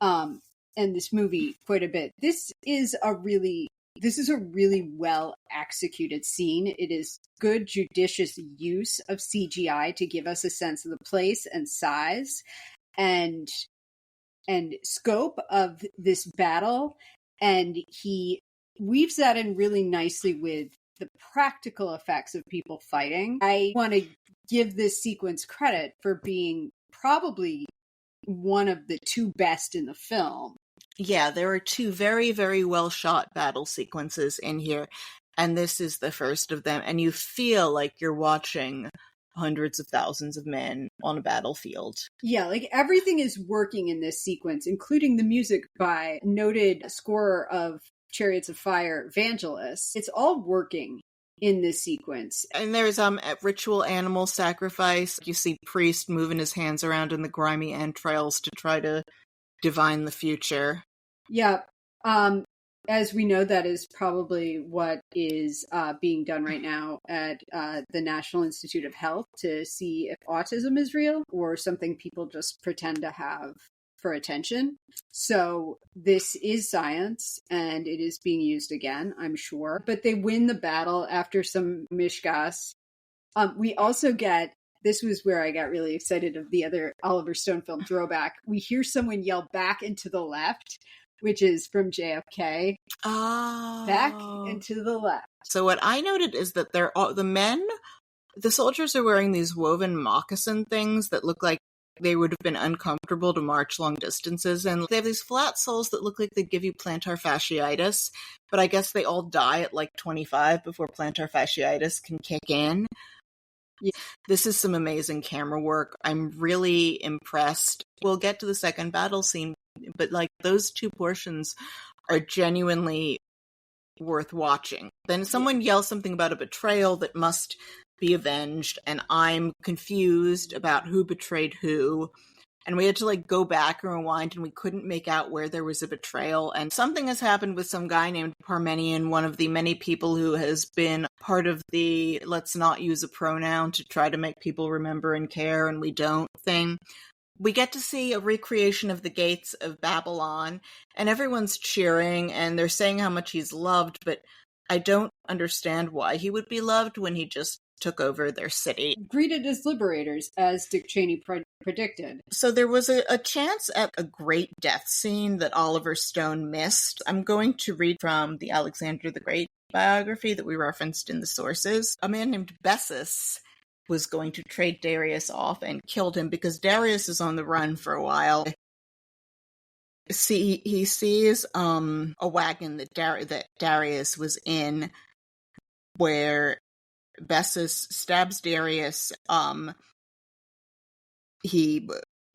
[SPEAKER 1] and this movie quite a bit. This is a really well executed scene. It is good, judicious use of CGI to give us a sense of the place and size, and and scope of this battle, and he weaves that in really nicely with the practical effects of people fighting. I want to give this sequence credit for being probably one of the two best in the film.
[SPEAKER 2] Yeah, there are two very, very well shot battle sequences in here, and this is the first of them, and you feel like you're watching hundreds of thousands of men on a battlefield.
[SPEAKER 1] Yeah, like everything is working in this sequence, including the music by noted scorer of Chariots of Fire, Vangelis. It's all working in this sequence.
[SPEAKER 2] And there's a ritual animal sacrifice. You see priest moving his hands around in the grimy entrails to try to divine the future.
[SPEAKER 1] Yeah. As we know, that is probably what is being done right now at the National Institute of Health to see if autism is real or something people just pretend to have for attention. So this is science, and it is being used again, I'm sure. But they win the battle after some mishgas. We also get, this was where I got really excited of the other Oliver Stone film, Throwback. We hear someone yell back and to the left, which is from JFK.
[SPEAKER 2] Oh.
[SPEAKER 1] Back and to the left.
[SPEAKER 2] So what I noted is that the soldiers are wearing these woven moccasin things that look like they would have been uncomfortable to march long distances, and they have these flat soles that look like they give you plantar fasciitis, but I guess they all die at like 25 before plantar fasciitis can kick in. Yeah, this is some amazing camera work. I'm really impressed. We'll get to the second battle scene, but like those two portions are genuinely worth watching. Then someone yells something about a betrayal that must be avenged, and I'm confused about who betrayed who, and we had to like go back and rewind, and we couldn't make out where there was a betrayal, and something has happened with some guy named Parmenion, one of the many people who has been part of the let's not use a pronoun to try to make people remember and care, and we don't thing. We get to see a recreation of the gates of Babylon, and everyone's cheering, and they're saying how much he's loved, but I don't understand why he would be loved when he just took over their city.
[SPEAKER 1] Greeted as liberators, as Dick Cheney predicted.
[SPEAKER 2] So there was a chance at a great death scene that Oliver Stone missed. I'm going to read from the Alexander the Great biography that we referenced in the sources. A man named Bessus was going to trade Darius off and killed him because Darius is on the run for a while. He sees a wagon that Darius was in where Bessus stabs Darius. He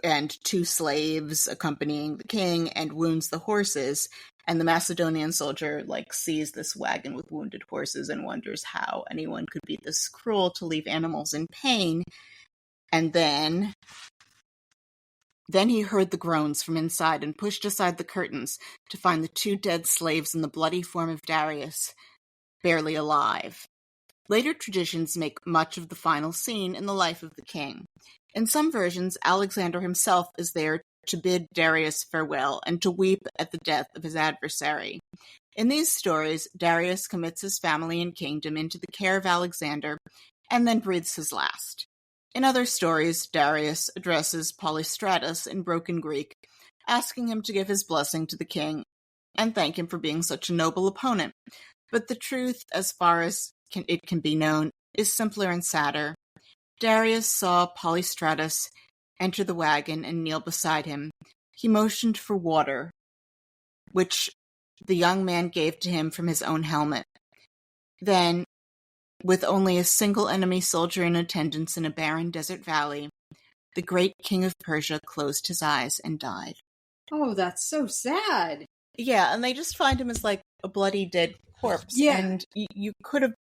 [SPEAKER 2] and two slaves accompanying the king and wounds the horses. And the Macedonian soldier sees this wagon with wounded horses and wonders how anyone could be this cruel to leave animals in pain. And then he heard the groans from inside and pushed aside the curtains to find the two dead slaves in the bloody form of Darius, barely alive. Later traditions make much of the final scene in the life of the king. In some versions, Alexander himself is there to bid Darius farewell and to weep at the death of his adversary. In these stories, Darius commits his family and kingdom into the care of Alexander and then breathes his last. In other stories, Darius addresses Polystratus in broken Greek, asking him to give his blessing to the king and thank him for being such a noble opponent. But the truth, as far as it can be known, is simpler and sadder. Darius saw Polystratus enter the wagon and kneel beside him. He motioned for water, which the young man gave to him from his own helmet. Then, with only a single enemy soldier in attendance in a barren desert valley, the great king of Persia closed his eyes and died.
[SPEAKER 1] Oh, that's so sad.
[SPEAKER 2] Yeah, and they just find him as a bloody dead corpse.
[SPEAKER 1] Yeah.
[SPEAKER 2] And you could have,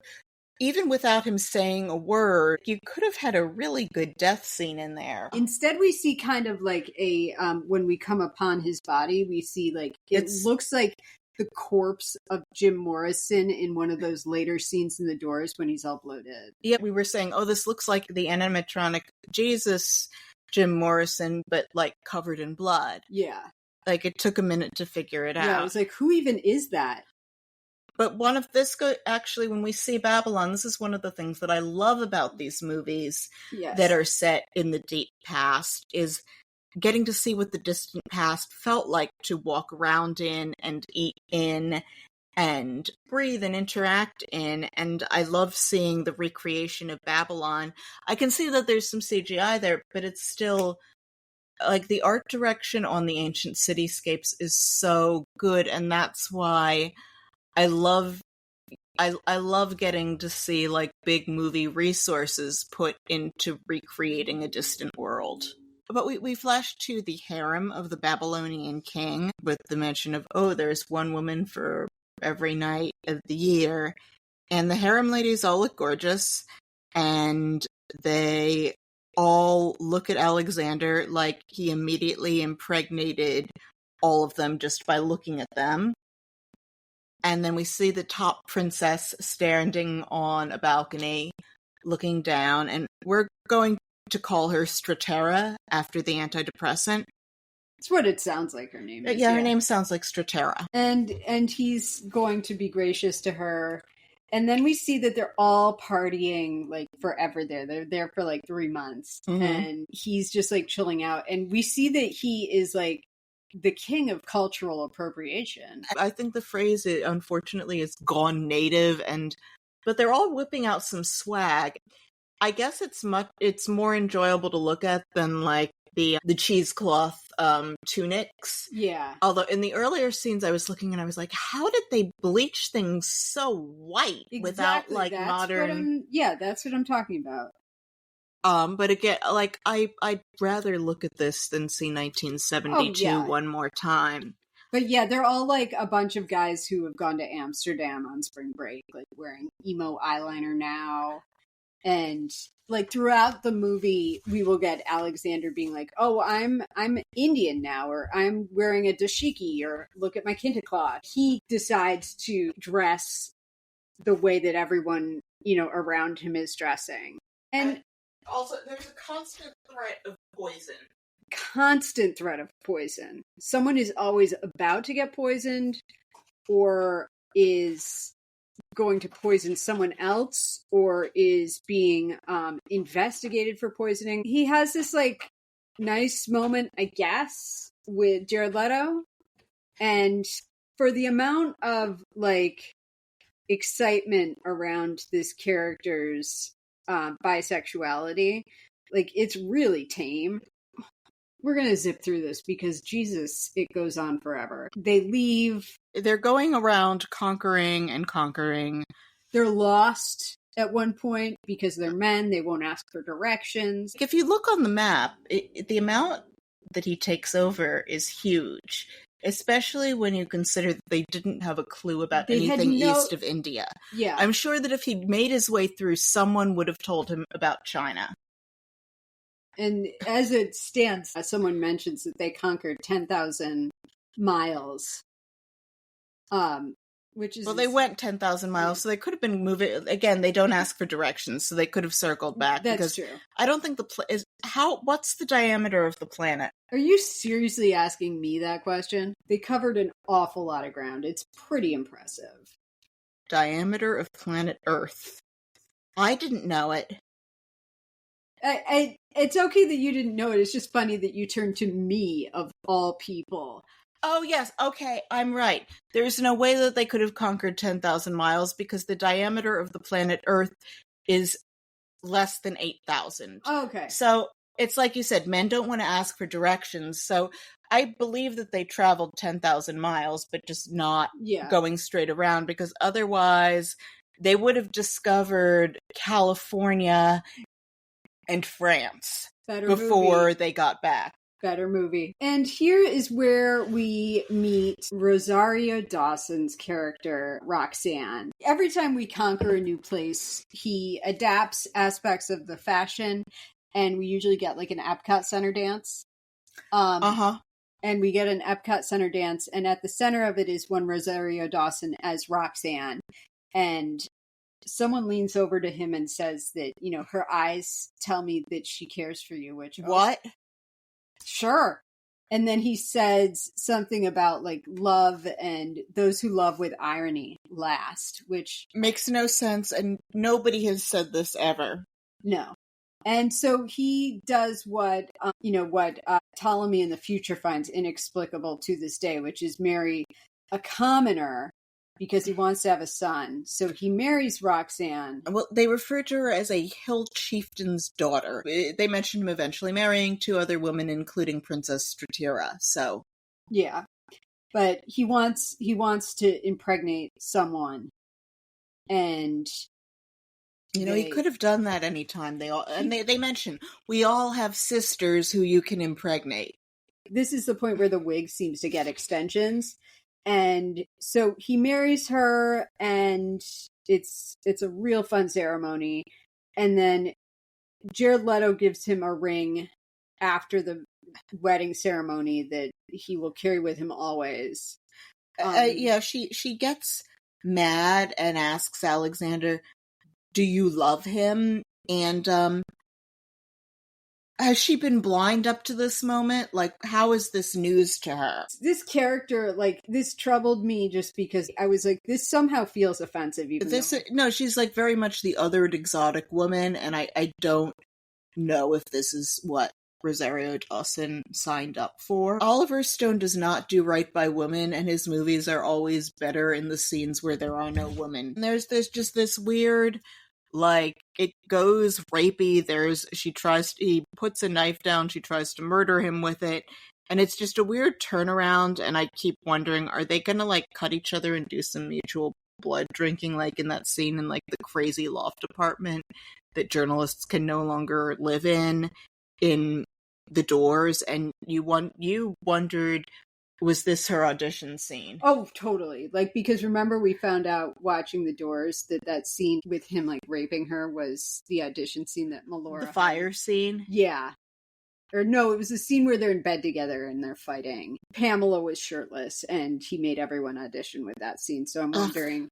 [SPEAKER 2] even without him saying a word, you could have had a really good death scene in there.
[SPEAKER 1] Instead, we see kind of when we come upon his body, we see it looks like the corpse of Jim Morrison in one of those later scenes in The Doors when he's all bloated.
[SPEAKER 2] Yeah, we were saying, this looks like the animatronic Jesus Jim Morrison, but covered in blood.
[SPEAKER 1] Yeah.
[SPEAKER 2] It took a minute to figure it out.
[SPEAKER 1] Yeah, I was who even is that?
[SPEAKER 2] But actually, when we see Babylon, this is one of the things that I love about these movies that are set in the deep past, is getting to see what the distant past felt like to walk around in and eat in and breathe and interact in. And I love seeing the recreation of Babylon. I can see that there's some CGI there, but it's still, like, the art direction on the ancient cityscapes is so good, and that's why I love getting to see, like, big movie resources put into recreating a distant world. But we flash to the harem of the Babylonian king with the mention of, there's one woman for every night of the year. And the harem ladies all look gorgeous, and they all look at Alexander like he immediately impregnated all of them just by looking at them. And then we see the top princess standing on a balcony, looking down, and we're going to call her Stratera after the antidepressant.
[SPEAKER 1] It's what it sounds like her name is.
[SPEAKER 2] Yeah, her name sounds like Stratera.
[SPEAKER 1] And he's going to be gracious to her. And then we see that they're all partying, like, forever there. They're there for, like, 3 months. Mm-hmm. And he's just, like, chilling out. And we see that he is, like, the king of cultural appropriation. I
[SPEAKER 2] think the phrase, unfortunately, is gone native, but they're all whipping out some swag. I guess it's more enjoyable to look at than, like, the cheesecloth tunics.
[SPEAKER 1] Yeah.
[SPEAKER 2] Although in the earlier scenes I was looking and I was like, how did they bleach things so white without, like, modern...
[SPEAKER 1] that's what I'm talking about.
[SPEAKER 2] But again, like, I'd rather look at this than see 1972 one more time.
[SPEAKER 1] But yeah, they're all, like, a bunch of guys who have gone to Amsterdam on spring break, like, wearing emo eyeliner now. And, like, throughout the movie, we will get Alexander being like, I'm Indian now, or I'm wearing a dashiki, or look at my kente cloth. He decides to dress the way that everyone, around him is dressing. And
[SPEAKER 2] also, there's a constant threat of poison.
[SPEAKER 1] Constant threat of poison. Someone is always about to get poisoned, or is going to poison someone else, or is being investigated for poisoning. He has this, like, nice moment, I guess, with Jared Leto, and for the amount of, like, excitement around this character's bisexuality, like, it's really tame. We're going to zip through this because, Jesus, it goes on forever. They leave.
[SPEAKER 2] They're going around conquering and conquering.
[SPEAKER 1] They're lost at one point because they're men. They won't ask for directions.
[SPEAKER 2] If you look on the map, the amount that he takes over is huge, especially when you consider that they didn't have a clue about anything east of India.
[SPEAKER 1] Yeah.
[SPEAKER 2] I'm sure that if he'd made his way through, someone would have told him about China.
[SPEAKER 1] And as it stands, someone mentions that they conquered 10,000 miles, which is...
[SPEAKER 2] Well, they went 10,000 miles, so they could have been moving... Again, they don't ask for directions, so they could have circled back.
[SPEAKER 1] That's true.
[SPEAKER 2] I don't think what's the diameter of the planet?
[SPEAKER 1] Are you seriously asking me that question? They covered an awful lot of ground. It's pretty impressive.
[SPEAKER 2] Diameter of planet Earth. I didn't know it.
[SPEAKER 1] It's okay that you didn't know it. It's just funny that you turned to me, of all people.
[SPEAKER 2] Oh, yes. Okay, I'm right. There's no way that they could have conquered 10,000 miles because the diameter of the planet Earth is less than 8,000.
[SPEAKER 1] Oh, okay.
[SPEAKER 2] So it's like you said, men don't want to ask for directions. So I believe that they traveled 10,000 miles, but just not going straight around, because otherwise they would have discovered California and France before they got back.
[SPEAKER 1] Better movie. And here is where we meet Rosario Dawson's character, Roxanne. Every time we conquer a new place, he adapts aspects of the fashion, and we usually get, like, an Epcot Center dance. And we get an Epcot Center dance, and at the center of it is one Rosario Dawson as Roxanne. And someone leans over to him and says that, her eyes tell me that she cares for you, which...
[SPEAKER 2] What?
[SPEAKER 1] Sure. And then he says something about, like, love and those who love with irony last, which...
[SPEAKER 2] Makes no sense, and nobody has said this ever.
[SPEAKER 1] No. And so he does what Ptolemy in the future finds inexplicable to this day, which is marry a commoner because he wants to have a son. So he marries Roxanne.
[SPEAKER 2] Well, they refer to her as a hill chieftain's daughter. They mention him eventually marrying 2 other women, including Princess Stratira. So,
[SPEAKER 1] yeah, but he wants to impregnate someone, and
[SPEAKER 2] he could have done that anytime. They mention we all have sisters who you can impregnate.
[SPEAKER 1] This is the point where the wig seems to get extensions. And so he marries her, and it's a real fun ceremony. And then Jared Leto gives him a ring after the wedding ceremony that he will carry with him always.
[SPEAKER 2] She gets mad and asks Alexander, "Do you love him?" And has she been blind up to this moment? Like, how is this news to her?
[SPEAKER 1] This character, this troubled me just because I was like, this somehow feels offensive.
[SPEAKER 2] No, she's like very much the othered exotic woman, and I don't know if this is what Rosario Dawson signed up for. Oliver Stone does not do right by women, and his movies are always better in the scenes where there are no women. And there's this weird... it goes rapey. He puts a knife down, she tries to murder him with it, and it's just a weird turnaround, and I keep wondering, are they gonna, cut each other and do some mutual blood drinking, in that scene in, the crazy loft apartment that journalists can no longer live in The Doors, and you wondered, was this her audition scene?
[SPEAKER 1] Oh, totally. Because remember we found out watching The Doors that scene with him raping her was the audition scene that Melora
[SPEAKER 2] The fire scene?
[SPEAKER 1] Yeah. Or no, it was the scene where they're in bed together and they're fighting. Pamela was shirtless and he made everyone audition with that scene. So I'm wondering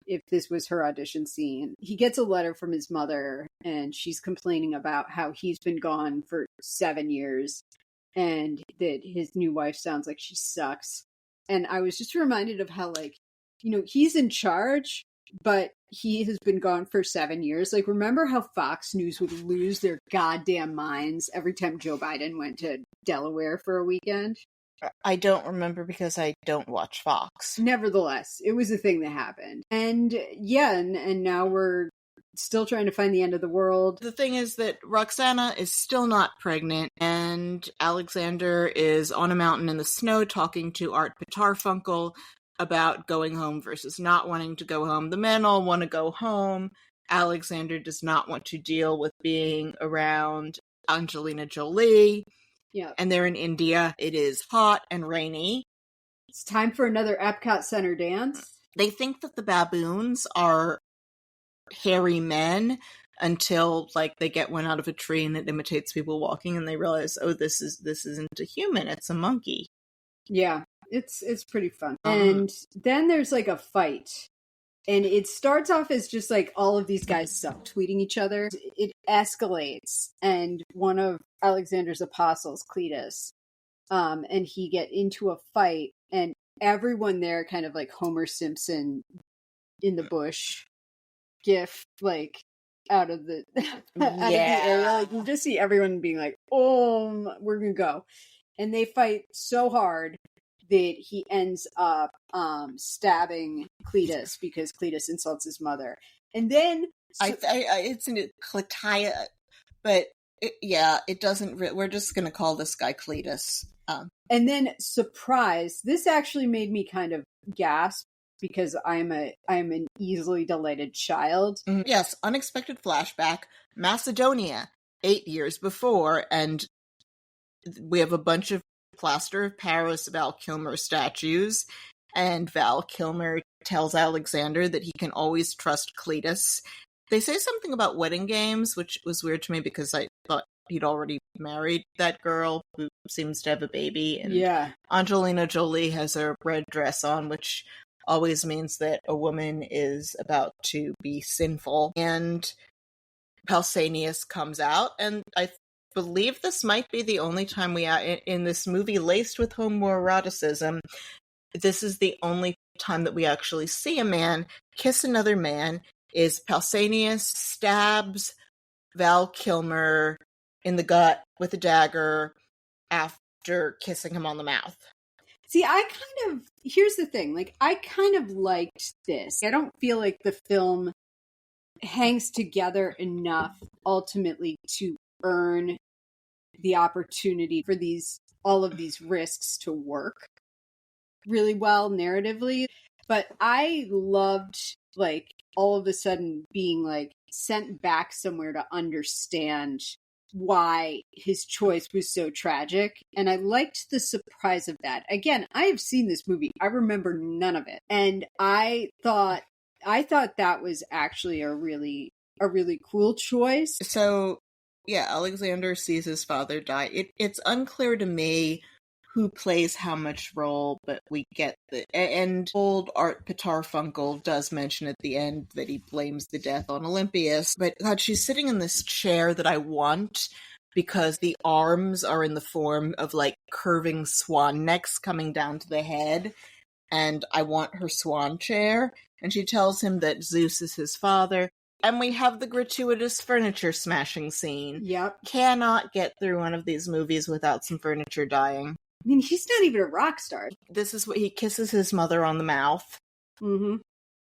[SPEAKER 1] if this was her audition scene. He gets a letter from his mother and she's complaining about how he's been gone for 7 years. And that his new wife sounds like she sucks. And I was just reminded of how, he's in charge, but he has been gone for 7 years. Remember how Fox News would lose their goddamn minds every time Joe Biden went to Delaware for a weekend?
[SPEAKER 2] I don't remember because I don't watch Fox.
[SPEAKER 1] Nevertheless, it was a thing that happened. And yeah, and now we're still trying to find the end of the world.
[SPEAKER 2] The thing is that Roxana is still not pregnant, and Alexander is on a mountain in the snow talking to Art Pitarfunkel about going home versus not wanting to go home. The men all want to go home. Alexander does not want to deal with being around Angelina Jolie.
[SPEAKER 1] Yeah.
[SPEAKER 2] And they're in India. It is hot and rainy.
[SPEAKER 1] It's time for another Epcot Center dance.
[SPEAKER 2] They think that the baboons are hairy men until they get one out of a tree and it imitates people walking, and they realize, oh, this isn't a human, it's a monkey.
[SPEAKER 1] Yeah, it's pretty fun. And then there's a fight, and it starts off as just all of these guys subtweeting each other. It escalates, and one of Alexander's apostles, Cletus, and he get into a fight, and everyone there kind of Homer Simpson in the bush gif out of the area. You just see everyone being oh, we're gonna go, and they fight so hard that he ends up stabbing Cletus because Cletus insults his mother, and then
[SPEAKER 2] it's in Cletia, but it doesn't. We're just gonna call this guy Cletus.
[SPEAKER 1] And then surprise, this actually made me kind of gasp. Because I'm an easily delighted child.
[SPEAKER 2] Yes, unexpected flashback. Macedonia, 8 years before, and we have a bunch of plaster of Paris Val Kilmer statues, and Val Kilmer tells Alexander that he can always trust Cletus. They say something about wedding games, which was weird to me because I thought he'd already married that girl who seems to have a baby. And
[SPEAKER 1] yeah.
[SPEAKER 2] Angelina Jolie has a red dress on, which always means that a woman is about to be sinful. And Pausanias comes out, and I believe this might be the only time in this movie laced with homoeroticism, this is the only time that we actually see a man kiss another man, is Pausanias stabs Val Kilmer in the gut with a dagger after kissing him on the mouth.
[SPEAKER 1] See, here's the thing, like, I kind of liked this. I don't feel like the film hangs together enough ultimately to earn the opportunity for all of these risks to work really well narratively. But I loved, like, all of a sudden being, like, sent back somewhere to understand why his choice was so tragic. And I liked the surprise of that. Again, I have seen this movie. I remember none of it. And I thought that was actually a really cool choice.
[SPEAKER 2] So, yeah, Alexander sees his father die. It's unclear to me who plays how much role, but we get and old Art Pitarfunkel does mention at the end that he blames the death on Olympias. But God, she's sitting in this chair that I want because the arms are in the form of, like, curving swan necks coming down to the head, and I want her swan chair. And she tells him that Zeus is his father. And we have the gratuitous furniture smashing scene.
[SPEAKER 1] Yep.
[SPEAKER 2] Cannot get through one of these movies without some furniture dying.
[SPEAKER 1] I mean, he's not even a rock star.
[SPEAKER 2] This is what he kisses his mother on the mouth.
[SPEAKER 1] Mm-hmm.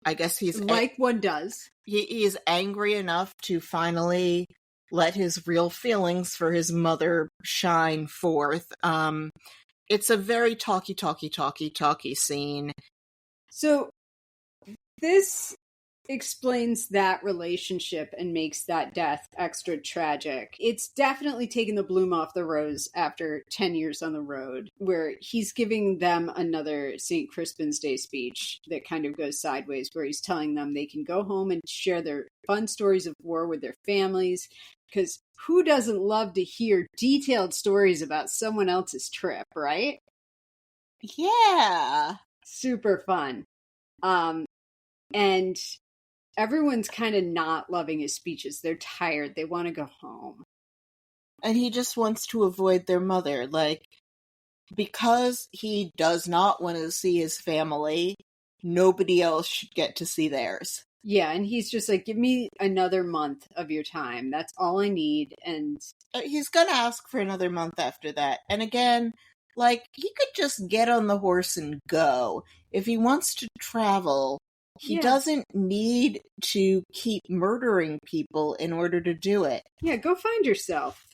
[SPEAKER 2] I guess he's...
[SPEAKER 1] Like one does.
[SPEAKER 2] He is angry enough to finally let his real feelings for his mother shine forth. It's a very talky scene.
[SPEAKER 1] So, this explains that relationship and makes that death extra tragic. It's definitely taken the bloom off the rose after 10 years on the road, where he's giving them another St. Crispin's Day speech that kind of goes sideways, where he's telling them they can go home and share their fun stories of war with their families, because who doesn't love to hear detailed stories about someone else's trip, right?
[SPEAKER 2] Yeah.
[SPEAKER 1] Super fun. And everyone's kind of not loving his speeches. They're tired. They want to go home.
[SPEAKER 2] And he just wants to avoid their mother. Like, because he does not want to see his family, nobody else should get to see theirs.
[SPEAKER 1] Yeah, and he's just like, give me another month of your time. That's all I need. And
[SPEAKER 2] he's gonna ask for another month after that. And again, like, he could just get on the horse and go. If he wants to travel, he doesn't need to keep murdering people in order to do it.
[SPEAKER 1] Yeah, go find yourself.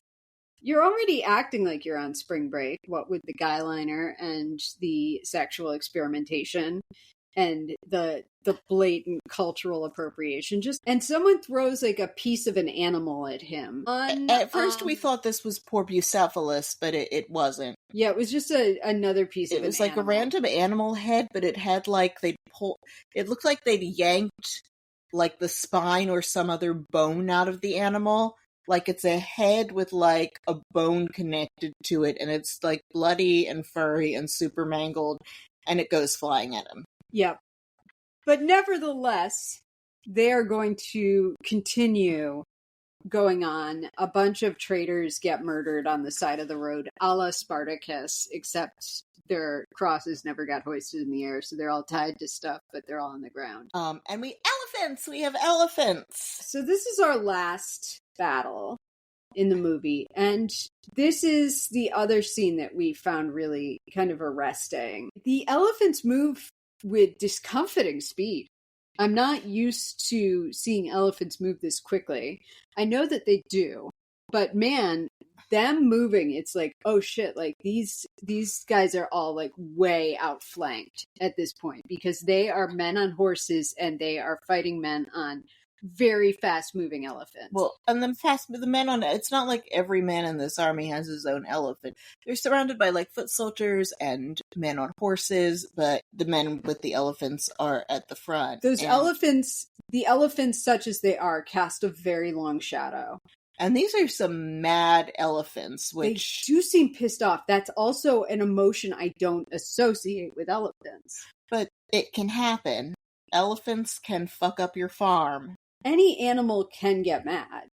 [SPEAKER 1] You're already acting like you're on spring break, what with the guyliner and the sexual experimentation and the blatant cultural appropriation. And someone throws, like, a piece of an animal at him.
[SPEAKER 2] At first we thought this was poor Bucephalus, but it wasn't.
[SPEAKER 1] Yeah, it was just another piece of an animal. It was
[SPEAKER 2] like a random animal head, but it had, like, it looked like they'd yanked, like, the spine or some other bone out of the animal. Like, it's a head with, like, a bone connected to it, and it's, like, bloody and furry and super mangled, and it goes flying at him.
[SPEAKER 1] Yep. But nevertheless, they are going to continue going on. A bunch of traitors get murdered on the side of the road, a la Spartacus, except their crosses never got hoisted in the air, so they're all tied to stuff, but they're all on the ground.
[SPEAKER 2] And we have elephants!
[SPEAKER 1] So this is our last battle in the movie, and this is the other scene that we found really kind of arresting. The elephants move with discomfiting speed. I'm not used to seeing elephants move this quickly. I know that they do, but man, them moving, it's like, oh shit, like these guys are all, like, way outflanked at this point, because they are men on horses and they are fighting men on very fast moving elephants.
[SPEAKER 2] Well, and the men on it's not like every man in this army has his own elephant. They're surrounded by, like, foot soldiers and men on horses, but the men with the elephants are at the front.
[SPEAKER 1] The elephants, such as they are, cast a very long shadow.
[SPEAKER 2] And these are some mad elephants, which...
[SPEAKER 1] They do seem pissed off. That's also an emotion I don't associate with elephants.
[SPEAKER 2] But it can happen. Elephants can fuck up your farm.
[SPEAKER 1] Any animal can get mad.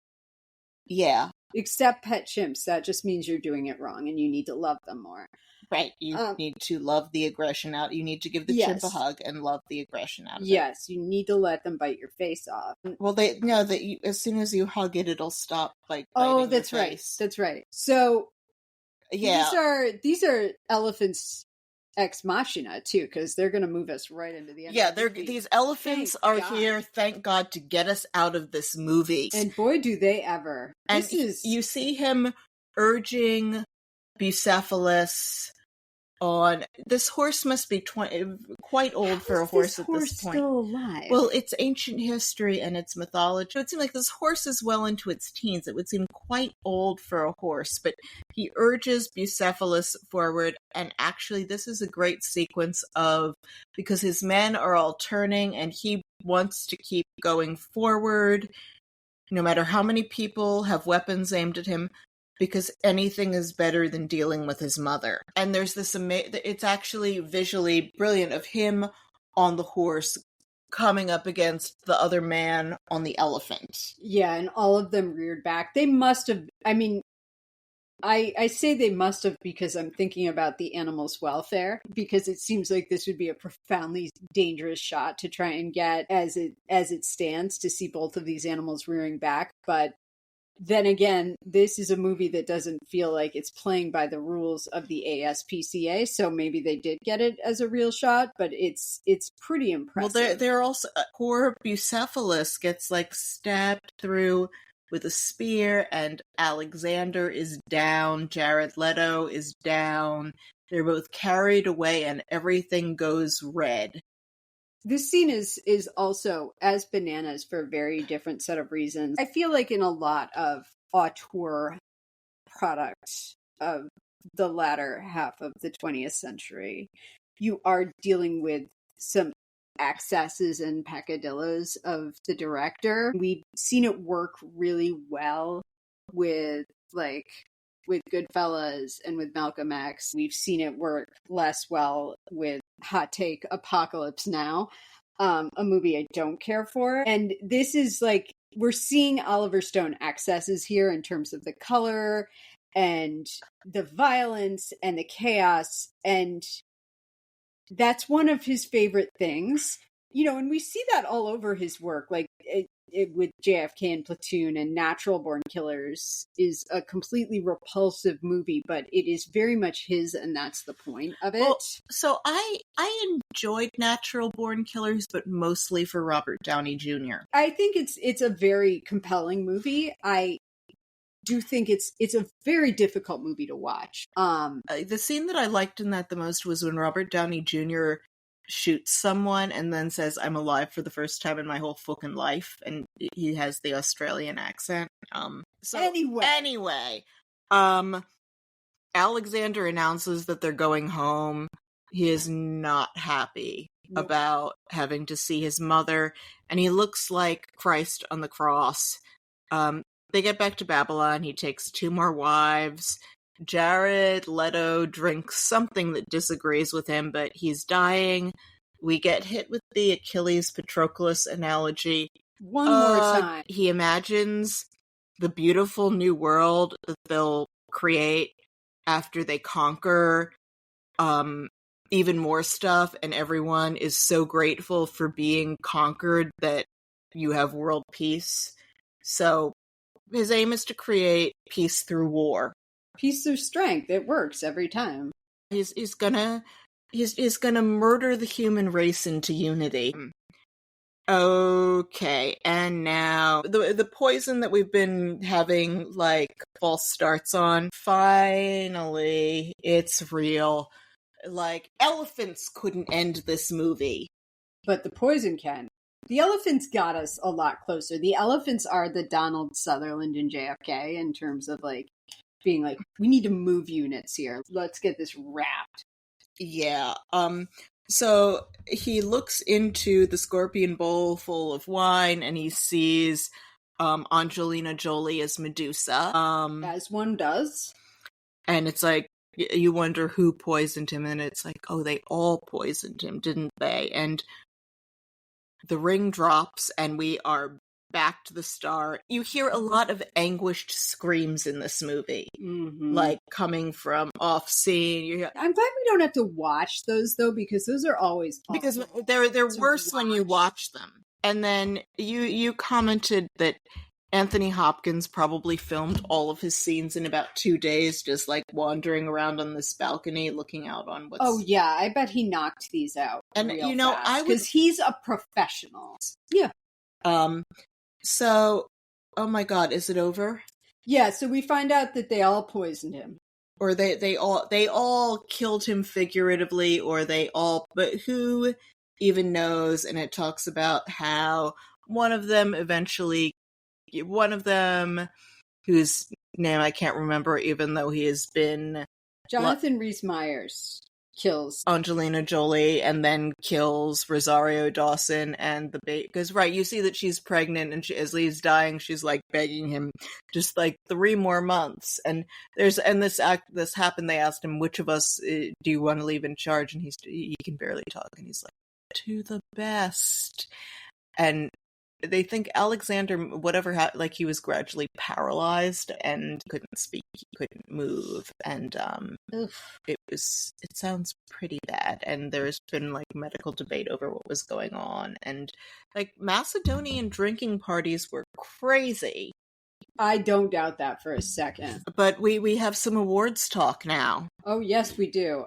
[SPEAKER 2] Yeah.
[SPEAKER 1] Except pet chimps. That just means you're doing it wrong and you need to love them more.
[SPEAKER 2] Right. You need to love the aggression out. You need to give the chimp a hug and love the aggression out of it.
[SPEAKER 1] Yes, you need to let them bite your face off.
[SPEAKER 2] Well, they know that as soon as you hug it, it'll stop biting
[SPEAKER 1] that's
[SPEAKER 2] your
[SPEAKER 1] right.
[SPEAKER 2] face.
[SPEAKER 1] That's right. So these are elephants ex machina too, because they're going to move us right into the end.
[SPEAKER 2] Yeah, these elephants are here, thank God, to get us out of this movie.
[SPEAKER 1] And boy, do they ever!
[SPEAKER 2] And you see him urging Bucephalus on. This horse must be quite old for a horse at this point.
[SPEAKER 1] Still alive?
[SPEAKER 2] Well, it's ancient history and it's mythology. It would seem like this horse is well into its teens. It would seem quite old for a horse, but he urges Bucephalus forward, and actually this is a great sequence because his men are all turning and he wants to keep going forward no matter how many people have weapons aimed at him, because anything is better than dealing with his mother. And there's this it's actually visually brilliant of him on the horse coming up against the other man on the elephant.
[SPEAKER 1] Yeah, and all of them reared back. They must have, I say they must have because I'm thinking about the animal's welfare, because it seems like this would be a profoundly dangerous shot to try and get as it stands, to see both of these animals rearing back. But then again, this is a movie that doesn't feel like it's playing by the rules of the ASPCA, so maybe they did get it as a real shot, but it's pretty impressive.
[SPEAKER 2] Well, they're also poor Bucephalus gets stabbed through with a spear, and Alexander is down. Jared Leto is down. They're both carried away, and everything goes red.
[SPEAKER 1] This scene is also as bananas for a very different set of reasons. I feel like in a lot of auteur products of the latter half of the 20th century, you are dealing with some excesses and peccadillos of the director. We've seen it work really well with Goodfellas and with Malcolm X. We've seen it work less well with hot take Apocalypse Now, a movie I don't care for. And this is we're seeing Oliver Stone excesses here in terms of the color and the violence and the chaos, and that's one of his favorite things. And we see that all over his work, with JFK and Platoon, and Natural Born Killers is a completely repulsive movie, but it is very much his, and that's the point of it. Well,
[SPEAKER 2] so I enjoyed Natural Born Killers, but mostly for Robert Downey Jr.
[SPEAKER 1] I think it's a very compelling movie. I do think it's a very difficult movie to watch.
[SPEAKER 2] The scene that I liked in that the most was when Robert Downey Jr. shoots someone and then says, "I'm alive for the first time in my whole fucking life," and he has the Australian accent. Anyway, Alexander announces that they're going home. He is not happy about having to see his mother, and he looks like Christ on the cross. They get back to Babylon. He takes 2 more wives. Jared Leto drinks something that disagrees with him, but he's dying. We get hit with the Achilles Patroclus analogy.
[SPEAKER 1] One more time.
[SPEAKER 2] He imagines the beautiful new world that they'll create after they conquer even more stuff, and everyone is so grateful for being conquered that you have world peace. So his aim is to create peace through war.
[SPEAKER 1] Peace through strength. It works every time.
[SPEAKER 2] He's gonna murder the human race into unity. Okay, and now the poison that we've been having false starts on, finally it's real. Elephants couldn't end this movie.
[SPEAKER 1] But the poison can. The elephants got us a lot closer. The elephants are the Donald Sutherland and JFK in terms of being we need to move units here. Let's get this wrapped.
[SPEAKER 2] Yeah. So he looks into the scorpion bowl full of wine and he sees Angelina Jolie as Medusa.
[SPEAKER 1] As one does.
[SPEAKER 2] And it's you wonder who poisoned him, and it's they all poisoned him, didn't they? And the ring drops and we are back to the start. You hear a lot of anguished screams in this movie, like coming from off scene.
[SPEAKER 1] I'm glad we don't have to watch those though, because those are always awful.
[SPEAKER 2] Because they're worse when you watch them. And then you commented that Anthony Hopkins probably filmed all of his scenes in about 2 days, just like wandering around on this balcony looking out on what's...
[SPEAKER 1] Oh yeah, I bet he knocked these out.
[SPEAKER 2] And you know,
[SPEAKER 1] because he's a professional. Yeah.
[SPEAKER 2] So, oh my God, is it over?
[SPEAKER 1] Yeah, so we find out that they all poisoned him.
[SPEAKER 2] Or they all killed him figuratively, or but who even knows? And it talks about how one of them, whose name I can't remember, even though he has been...
[SPEAKER 1] Jonathan Rhys-Myers kills
[SPEAKER 2] Angelina Jolie and then kills Rosario Dawson and the baby. Because, right, you see that she's pregnant, and as Lee's dying, she's like begging him just like 3 more months. And this happened. They asked him, which of us do you want to leave in charge? And he can barely talk, and he's like, to the best. And they think Alexander, whatever, like he was gradually paralyzed and couldn't speak, he couldn't move, and it sounds pretty bad. And there's been like medical debate over what was going on, and like Macedonian drinking parties were crazy.
[SPEAKER 1] I don't doubt that for a second.
[SPEAKER 2] But we have some awards talk now.
[SPEAKER 1] Oh yes, we do.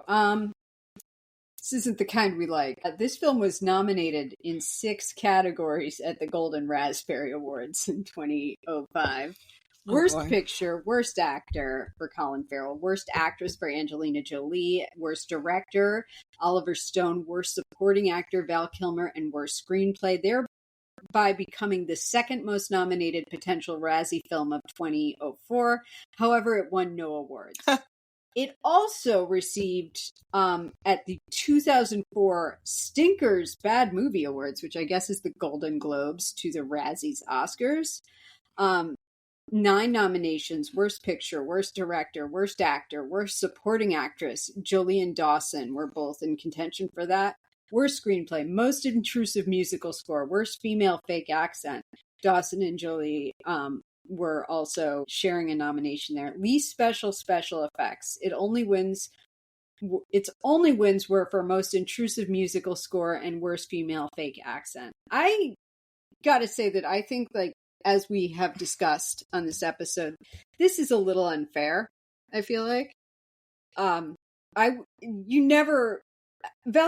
[SPEAKER 1] This isn't the kind we like. This film was nominated in 6 categories at the Golden Raspberry Awards in 2005. Worst Picture, Worst Actor for Colin Farrell, Worst Actress for Angelina Jolie, Worst Director, Oliver Stone, Worst Supporting Actor, Val Kilmer, and Worst Screenplay, thereby becoming the second most nominated potential Razzie film of 2004. However, it won no awards. It also received, at the 2004 Stinkers Bad Movie Awards, which I guess is the Golden Globes to the Razzies Oscars, 9 nominations: Worst Picture, Worst Director, Worst Actor, Worst Supporting Actress. Jolie and Dawson were both in contention for that. Worst Screenplay, Most Intrusive Musical Score, Worst Female Fake Accent. Dawson and Jolie were also sharing a nomination there. Least special effects. Its only wins were for Most Intrusive Musical Score and Worst Female Fake Accent. I gotta say that I think, like, as we have discussed on this episode, this is a little unfair, I feel like. Val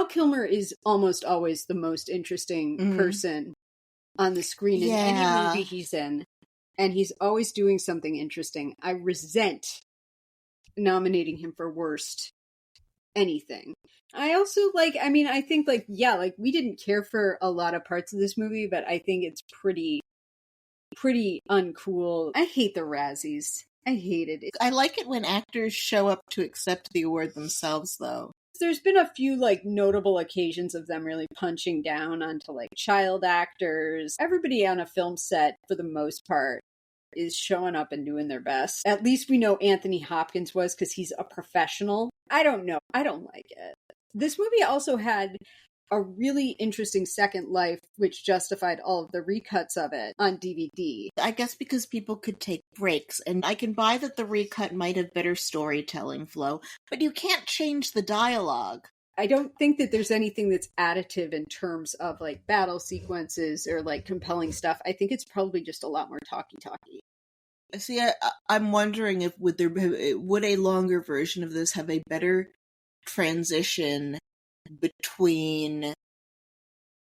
[SPEAKER 1] Kilmer is almost always the most interesting person on the screen in any movie he's in. And he's always doing something interesting. I resent nominating him for worst anything. I also I think we didn't care for a lot of parts of this movie, but I think it's pretty uncool. I hate the Razzies. I hate it.
[SPEAKER 2] I like it when actors show up to accept the award themselves, though.
[SPEAKER 1] There's been a few notable occasions of them really punching down onto child actors. Everybody on a film set, for the most part, is showing up and doing their best. At least we know Anthony Hopkins was, because he's a professional. I don't know. I don't like it. This movie also had a really interesting second life, which justified all of the recuts of it on DVD.
[SPEAKER 2] I guess because people could take breaks, and I can buy that the recut might have better storytelling flow, but you can't change the dialogue.
[SPEAKER 1] I don't think that there's anything that's additive in terms of battle sequences or compelling stuff. I think it's probably just a lot more talky.
[SPEAKER 2] See, I'm wondering if would a longer version of this have a better transition between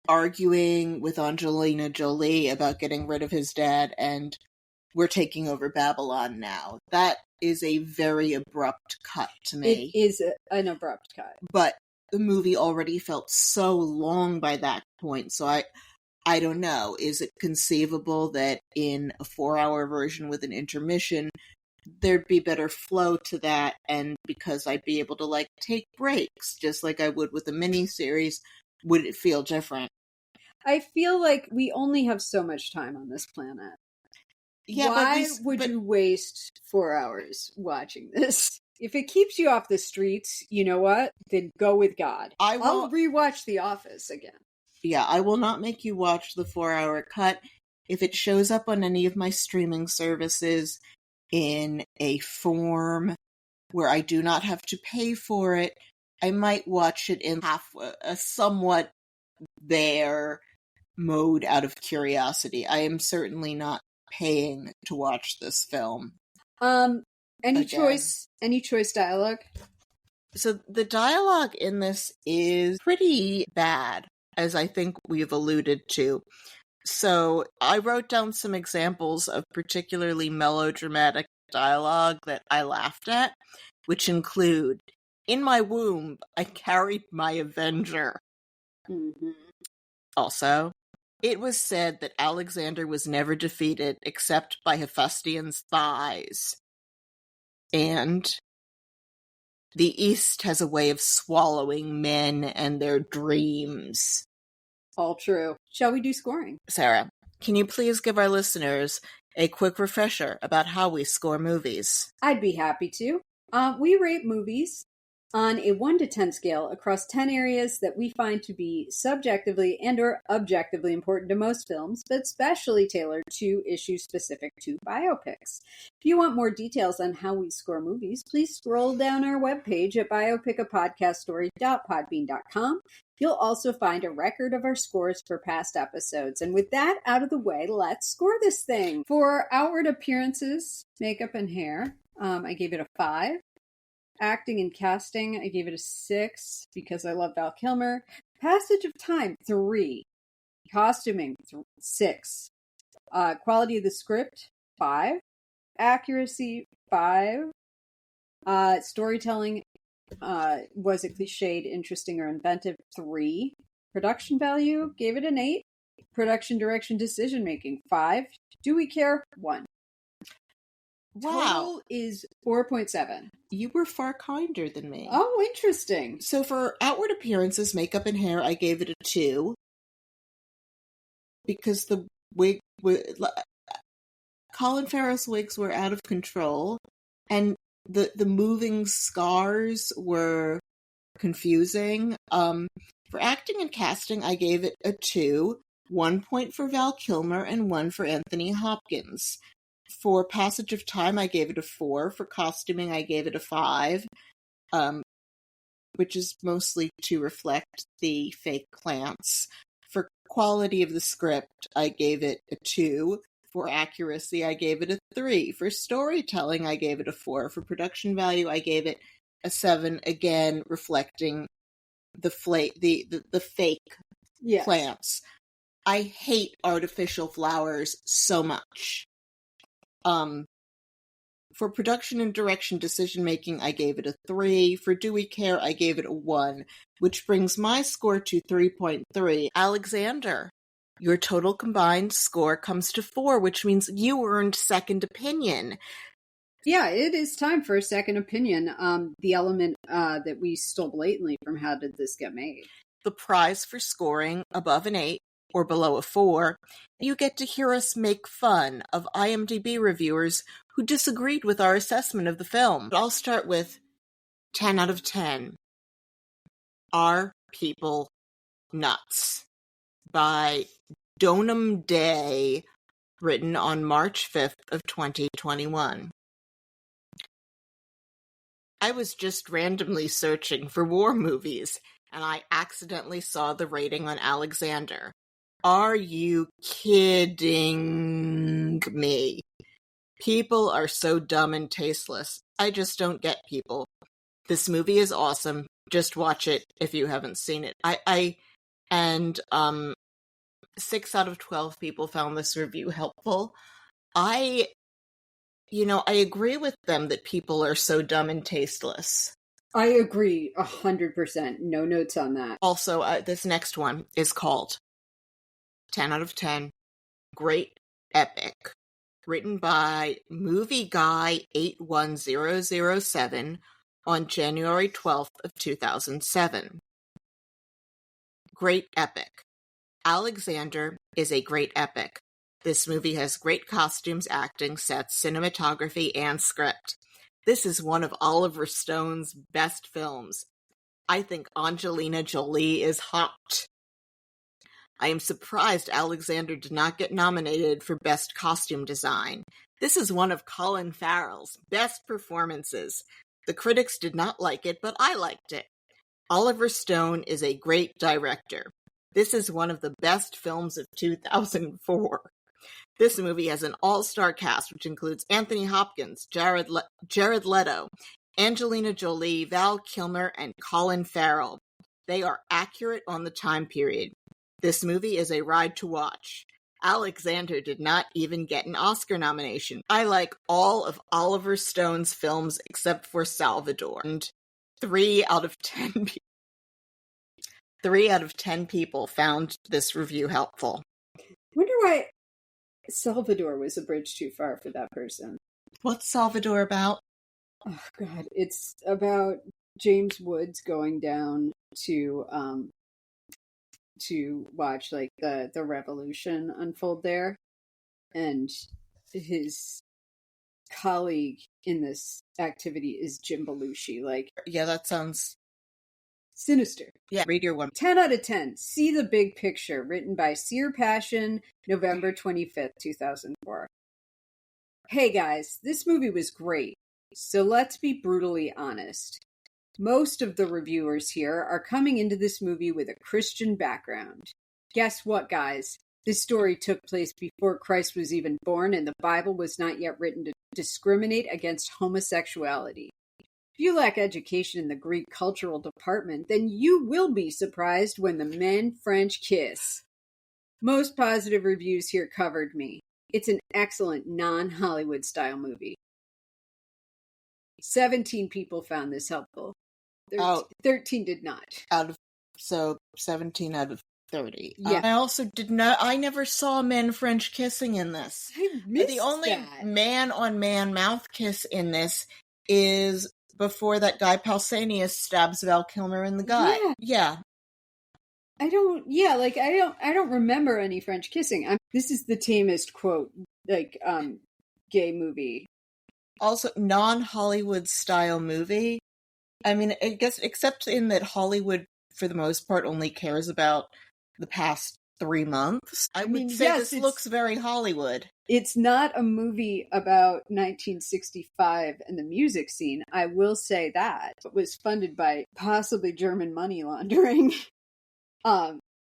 [SPEAKER 2] arguing with Angelina Jolie about getting rid of his dad and we're taking over Babylon now. That is a very abrupt cut to me.
[SPEAKER 1] It is an abrupt cut.
[SPEAKER 2] But the movie already felt so long by that point, so I don't know. Is it conceivable that in a 4-hour version with an intermission, there'd be better flow to that, and because I'd be able to take breaks, just like I would with a miniseries, would it feel different?
[SPEAKER 1] I feel like we only have so much time on this planet. Yeah, Why would you waste 4 hours watching this? If it keeps you off the streets, you know what? Then go with God. I'll rewatch The Office again.
[SPEAKER 2] Yeah, I will not make you watch the 4-hour cut. If it shows up on any of my streaming services in a form where I do not have to pay for it, I might watch it in a somewhat there mode out of curiosity. I am certainly not paying to watch this film.
[SPEAKER 1] Any choice dialogue?
[SPEAKER 2] So the dialogue in this is pretty bad, as I think we've alluded to. So I wrote down some examples of particularly melodramatic dialogue that I laughed at, which include, "In my womb, I carried my avenger."
[SPEAKER 1] Mm-hmm.
[SPEAKER 2] Also, "It was said that Alexander was never defeated except by Hephaestion's thighs." And, "The East has a way of swallowing men and their dreams."
[SPEAKER 1] All true. Shall we do scoring?
[SPEAKER 2] Sarah, can you please give our listeners a quick refresher about how we score movies?
[SPEAKER 1] I'd be happy to. We rate movies on a 1 to 10 scale across 10 areas that we find to be subjectively and or objectively important to most films, but specially tailored to issues specific to biopics. If you want more details on how we score movies, please scroll down our webpage at biopicapodcaststory.podbean.com. You'll also find a record of our scores for past episodes. And with that out of the way, let's score this thing. For outward appearances, makeup and hair, I gave it a 5. Acting and casting, I gave it a 6 because I love Val Kilmer. Passage of time, 3. Costuming, 6. Quality of the script, 5. Accuracy, 5. Storytelling, was it cliched, interesting, or inventive? 3. Production value, gave it an 8. Production, direction, decision making, 5. Do we care? 1.
[SPEAKER 2] Wow.
[SPEAKER 1] Total is 4.7.
[SPEAKER 2] You were far kinder than me.
[SPEAKER 1] Oh, interesting.
[SPEAKER 2] So for outward appearances, makeup and hair, I gave it a 2. Because the Colin Farrell's wigs were out of control, and the moving scars were confusing. For acting and casting, I gave it a 2. 1 point for Val Kilmer and 1 for Anthony Hopkins. For passage of time, I gave it a 4. For costuming, I gave it a 5, which is mostly to reflect the fake plants. For quality of the script, I gave it a 2. For accuracy, I gave it a 3. For storytelling, I gave it a 4. For production value, I gave it a 7, again reflecting the fake plants. I hate artificial flowers so much. For production and direction decision making, I gave it a 3. For Do We Care, I gave it a 1, which brings my score to 3.3. Alexander, your total combined score comes to 4, which means you earned second opinion.
[SPEAKER 1] Yeah, it is time for a second opinion. The element that we stole blatantly from How Did This Get Made?
[SPEAKER 2] The prize for scoring above an 8 or below a 4, you get to hear us make fun of IMDb reviewers who disagreed with our assessment of the film. I'll start with 10 out of 10. Are People Nuts? By Donum Day, written on March 5th of 2021. I was just randomly searching for war movies, and I accidentally saw the rating on Alexander. Are you kidding me? People are so dumb and tasteless. I just don't get people. This movie is awesome. Just watch it if you haven't seen it. 6 out of 12 people found this review helpful. I agree with them that people are so dumb and tasteless.
[SPEAKER 1] I agree 100%. No notes on that.
[SPEAKER 2] Also, this next one is called 10 out of 10, Great Epic, written by Movie Guy 81007 on January 12th of 2007. Great Epic. Alexander is a great epic. This movie has great costumes, acting, sets, cinematography, and script. This is one of Oliver Stone's best films. I think Angelina Jolie is hot. I am surprised Alexander did not get nominated for Best Costume Design. This is one of Colin Farrell's best performances. The critics did not like it, but I liked it. Oliver Stone is a great director. This is one of the best films of 2004. This movie has an all-star cast, which includes Anthony Hopkins, Jared Leto, Angelina Jolie, Val Kilmer, and Colin Farrell. They are accurate on the time period. This movie is a ride to watch. Alexander did not even get an Oscar nomination. I like all of Oliver Stone's films except for Salvador. And 3 out of 10 people found this review helpful.
[SPEAKER 1] Wonder why Salvador was a bridge too far for that person.
[SPEAKER 2] What's Salvador about?
[SPEAKER 1] Oh God, it's about James Woods going down to watch like the revolution unfold there, and his colleague in this activity is Jim Belushi. Like,
[SPEAKER 2] yeah, that sounds
[SPEAKER 1] sinister.
[SPEAKER 2] Yeah, read your one.
[SPEAKER 1] 10 out of 10. See the Big Picture, written by Sear Passion, November 25th, 2004. Hey guys, this movie was great. So let's be brutally honest. Most of the reviewers here are coming into this movie with a Christian background. Guess what, guys? This story took place before Christ was even born, and the Bible was not yet written to discriminate against homosexuality. If you lack education in the Greek cultural department, then you will be surprised when the men French kiss. Most positive reviews here covered me. It's an excellent non-Hollywood style movie. 17 people found this helpful. 13 did not.
[SPEAKER 2] So 17 out of 30.
[SPEAKER 1] Yeah.
[SPEAKER 2] I never saw men French kissing in this.
[SPEAKER 1] I missed
[SPEAKER 2] The only
[SPEAKER 1] that.
[SPEAKER 2] man-on-man mouth kiss in this is before that guy Pausanias stabs Val Kilmer in the gut. Yeah.
[SPEAKER 1] I don't remember any French kissing. This is the tamest quote, gay movie.
[SPEAKER 2] Also, non-Hollywood style movie. I mean, I guess, except in that Hollywood, for the most part, only cares about the past 3 months. I would say yes, this looks very Hollywood.
[SPEAKER 1] It's not a movie about 1965 and the music scene. I will say that. It was funded by possibly German money laundering.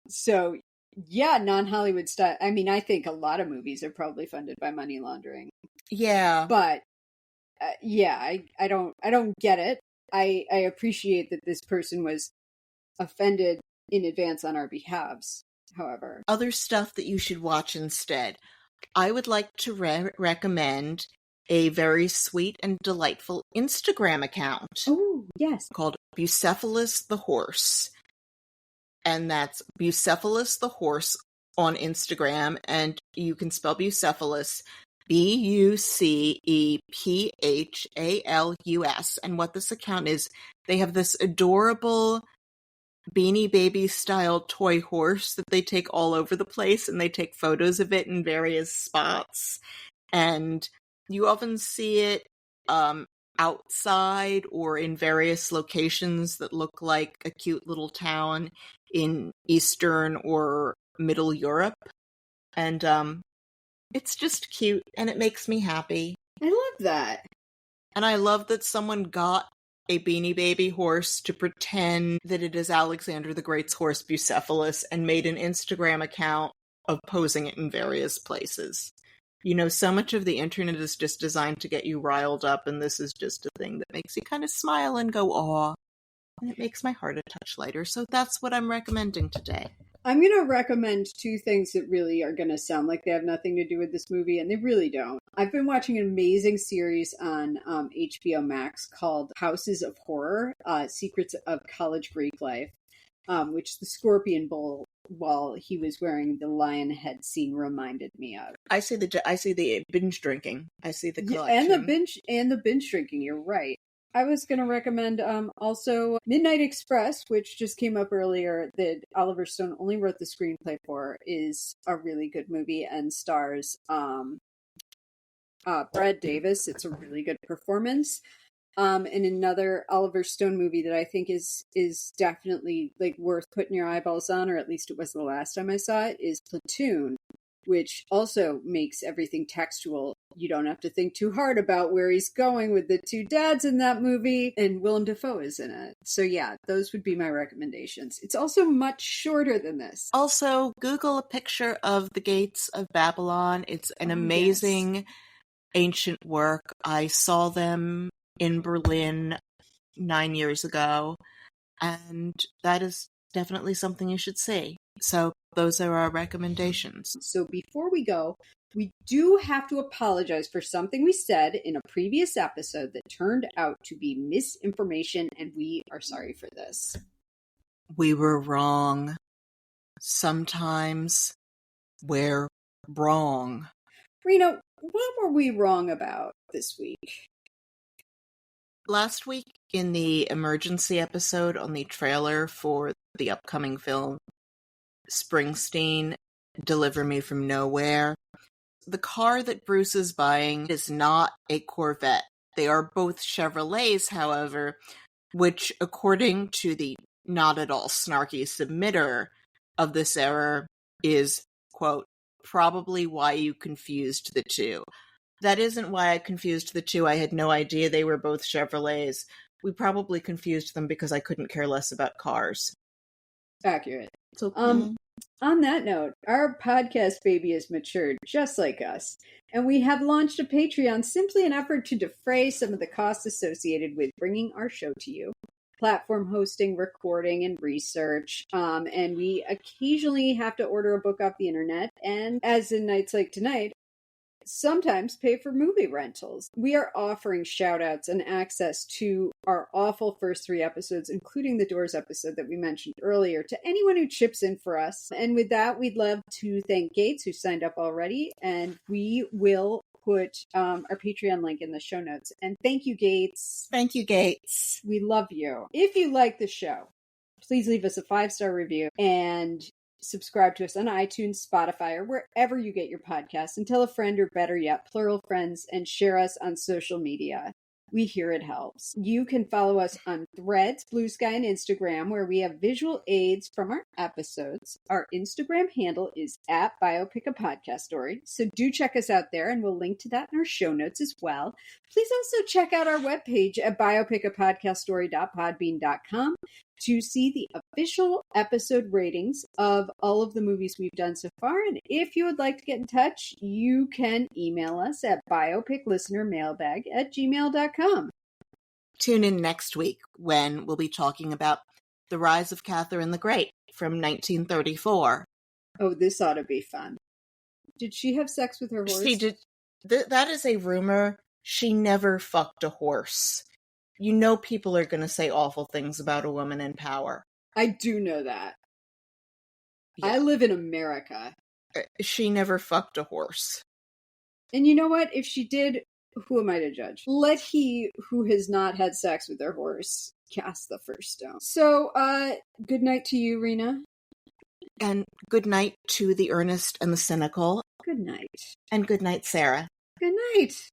[SPEAKER 1] So, yeah, non-Hollywood style. I mean, I think a lot of movies are probably funded by money laundering.
[SPEAKER 2] Yeah.
[SPEAKER 1] But, I don't get it. I appreciate that this person was offended in advance on our behalves, however.
[SPEAKER 2] Other stuff that you should watch instead. I would like to recommend a very sweet and delightful Instagram account.
[SPEAKER 1] Oh, yes.
[SPEAKER 2] Called Bucephalus the Horse. And that's Bucephalus the Horse on Instagram. And you can spell Bucephalus Bucephalus. And what this account is, they have this adorable Beanie Baby style toy horse that they take all over the place, and they take photos of it in various spots. And you often see it outside or in various locations that look like a cute little town in Eastern or Middle Europe. And it's just cute, and it makes me happy.
[SPEAKER 1] I love that.
[SPEAKER 2] And I love that someone got a Beanie Baby horse to pretend that it is Alexander the Great's horse Bucephalus and made an Instagram account of posing it in various places. You know, so much of the internet is just designed to get you riled up, and this is just a thing that makes you kind of smile and go, aw. And it makes my heart a touch lighter, so that's what I'm recommending today.
[SPEAKER 1] I'm going to recommend 2 things that really are going to sound like they have nothing to do with this movie, and they really don't. I've been watching an amazing series on HBO Max called Houses of Horror, Secrets of College Greek Life, which the Scorpion Bowl, while he was wearing the lion head scene, reminded me of.
[SPEAKER 2] I see the binge drinking. I see the collection.
[SPEAKER 1] And the binge drinking, you're right. I was going to recommend also Midnight Express, which just came up earlier, that Oliver Stone only wrote the screenplay for, is a really good movie and stars Brad Davis. It's a really good performance. And another Oliver Stone movie that I think is definitely like worth putting your eyeballs on, or at least it was the last time I saw it, is Platoon, which also makes everything textual. You don't have to think too hard about where he's going with the two dads in that movie, and Willem Dafoe is in it. So yeah, those would be my recommendations. It's also much shorter than this.
[SPEAKER 2] Also, Google a picture of the Gates of Babylon. It's an amazing ancient work. I saw them in Berlin 9 years ago, and that is definitely something you should see. So those are our recommendations.
[SPEAKER 1] So before we go, we do have to apologize for something we said in a previous episode that turned out to be misinformation, and we are sorry for this.
[SPEAKER 2] We were wrong. Sometimes we're wrong.
[SPEAKER 1] Rena, what were we wrong about this week?
[SPEAKER 2] Last week, in the emergency episode on the trailer for the upcoming film, Springsteen, Deliver Me From Nowhere, the car that Bruce is buying is not a Corvette. They are both Chevrolets, however, which, according to the not at all snarky submitter of this error, is, quote, probably why you confused the two. That isn't why I confused the two. I had no idea they were both Chevrolets. We probably confused them because I couldn't care less about cars.
[SPEAKER 1] Accurate.
[SPEAKER 2] So,
[SPEAKER 1] on that note, our podcast baby has matured just like us, and we have launched a Patreon, simply an effort to defray some of the costs associated with bringing our show to you. Platform hosting, recording, and research. And we occasionally have to order a book off the internet, and as in nights like tonight, sometimes pay for movie rentals. We are offering shout-outs and access to our awful first 3 episodes, including the Doors episode that we mentioned earlier, to anyone who chips in for us. And with that, we'd love to thank Gates, who signed up already, and we will put our Patreon link in the show notes. And thank you, Gates.
[SPEAKER 2] Thank you, Gates.
[SPEAKER 1] We love you. If you like the show, please leave us a 5-star review and subscribe to us on iTunes, Spotify, or wherever you get your podcasts, and tell a friend, or better yet, plural friends, and share us on social media. We hear it helps. You can follow us on Threads, Blue Sky, and Instagram, where we have visual aids from our episodes. Our Instagram handle is @Biopic a Podcast Story, so do check us out there, and we'll link to that in our show notes as well. Please also check out our webpage at biopicapodcaststory.podbean.com to see the official episode ratings of all of the movies we've done so far. And if you would like to get in touch, you can email us at biopiclistenermailbag@gmail.com.
[SPEAKER 2] Tune in next week when we'll be talking about The Rise of Catherine the Great from 1934.
[SPEAKER 1] Oh, this ought to be fun. Did she have sex with her horse?
[SPEAKER 2] She did. That is a rumor. She never fucked a horse. You know people are going to say awful things about a woman in power.
[SPEAKER 1] I do know that.
[SPEAKER 2] Yeah.
[SPEAKER 1] I live in America.
[SPEAKER 2] She never fucked a horse.
[SPEAKER 1] And you know what? If she did, who am I to judge? Let he who has not had sex with their horse cast the first stone. So, good night to you, Rena.
[SPEAKER 2] And good night to the earnest and the cynical.
[SPEAKER 1] Good night.
[SPEAKER 2] And good night, Sarah.
[SPEAKER 1] Good night.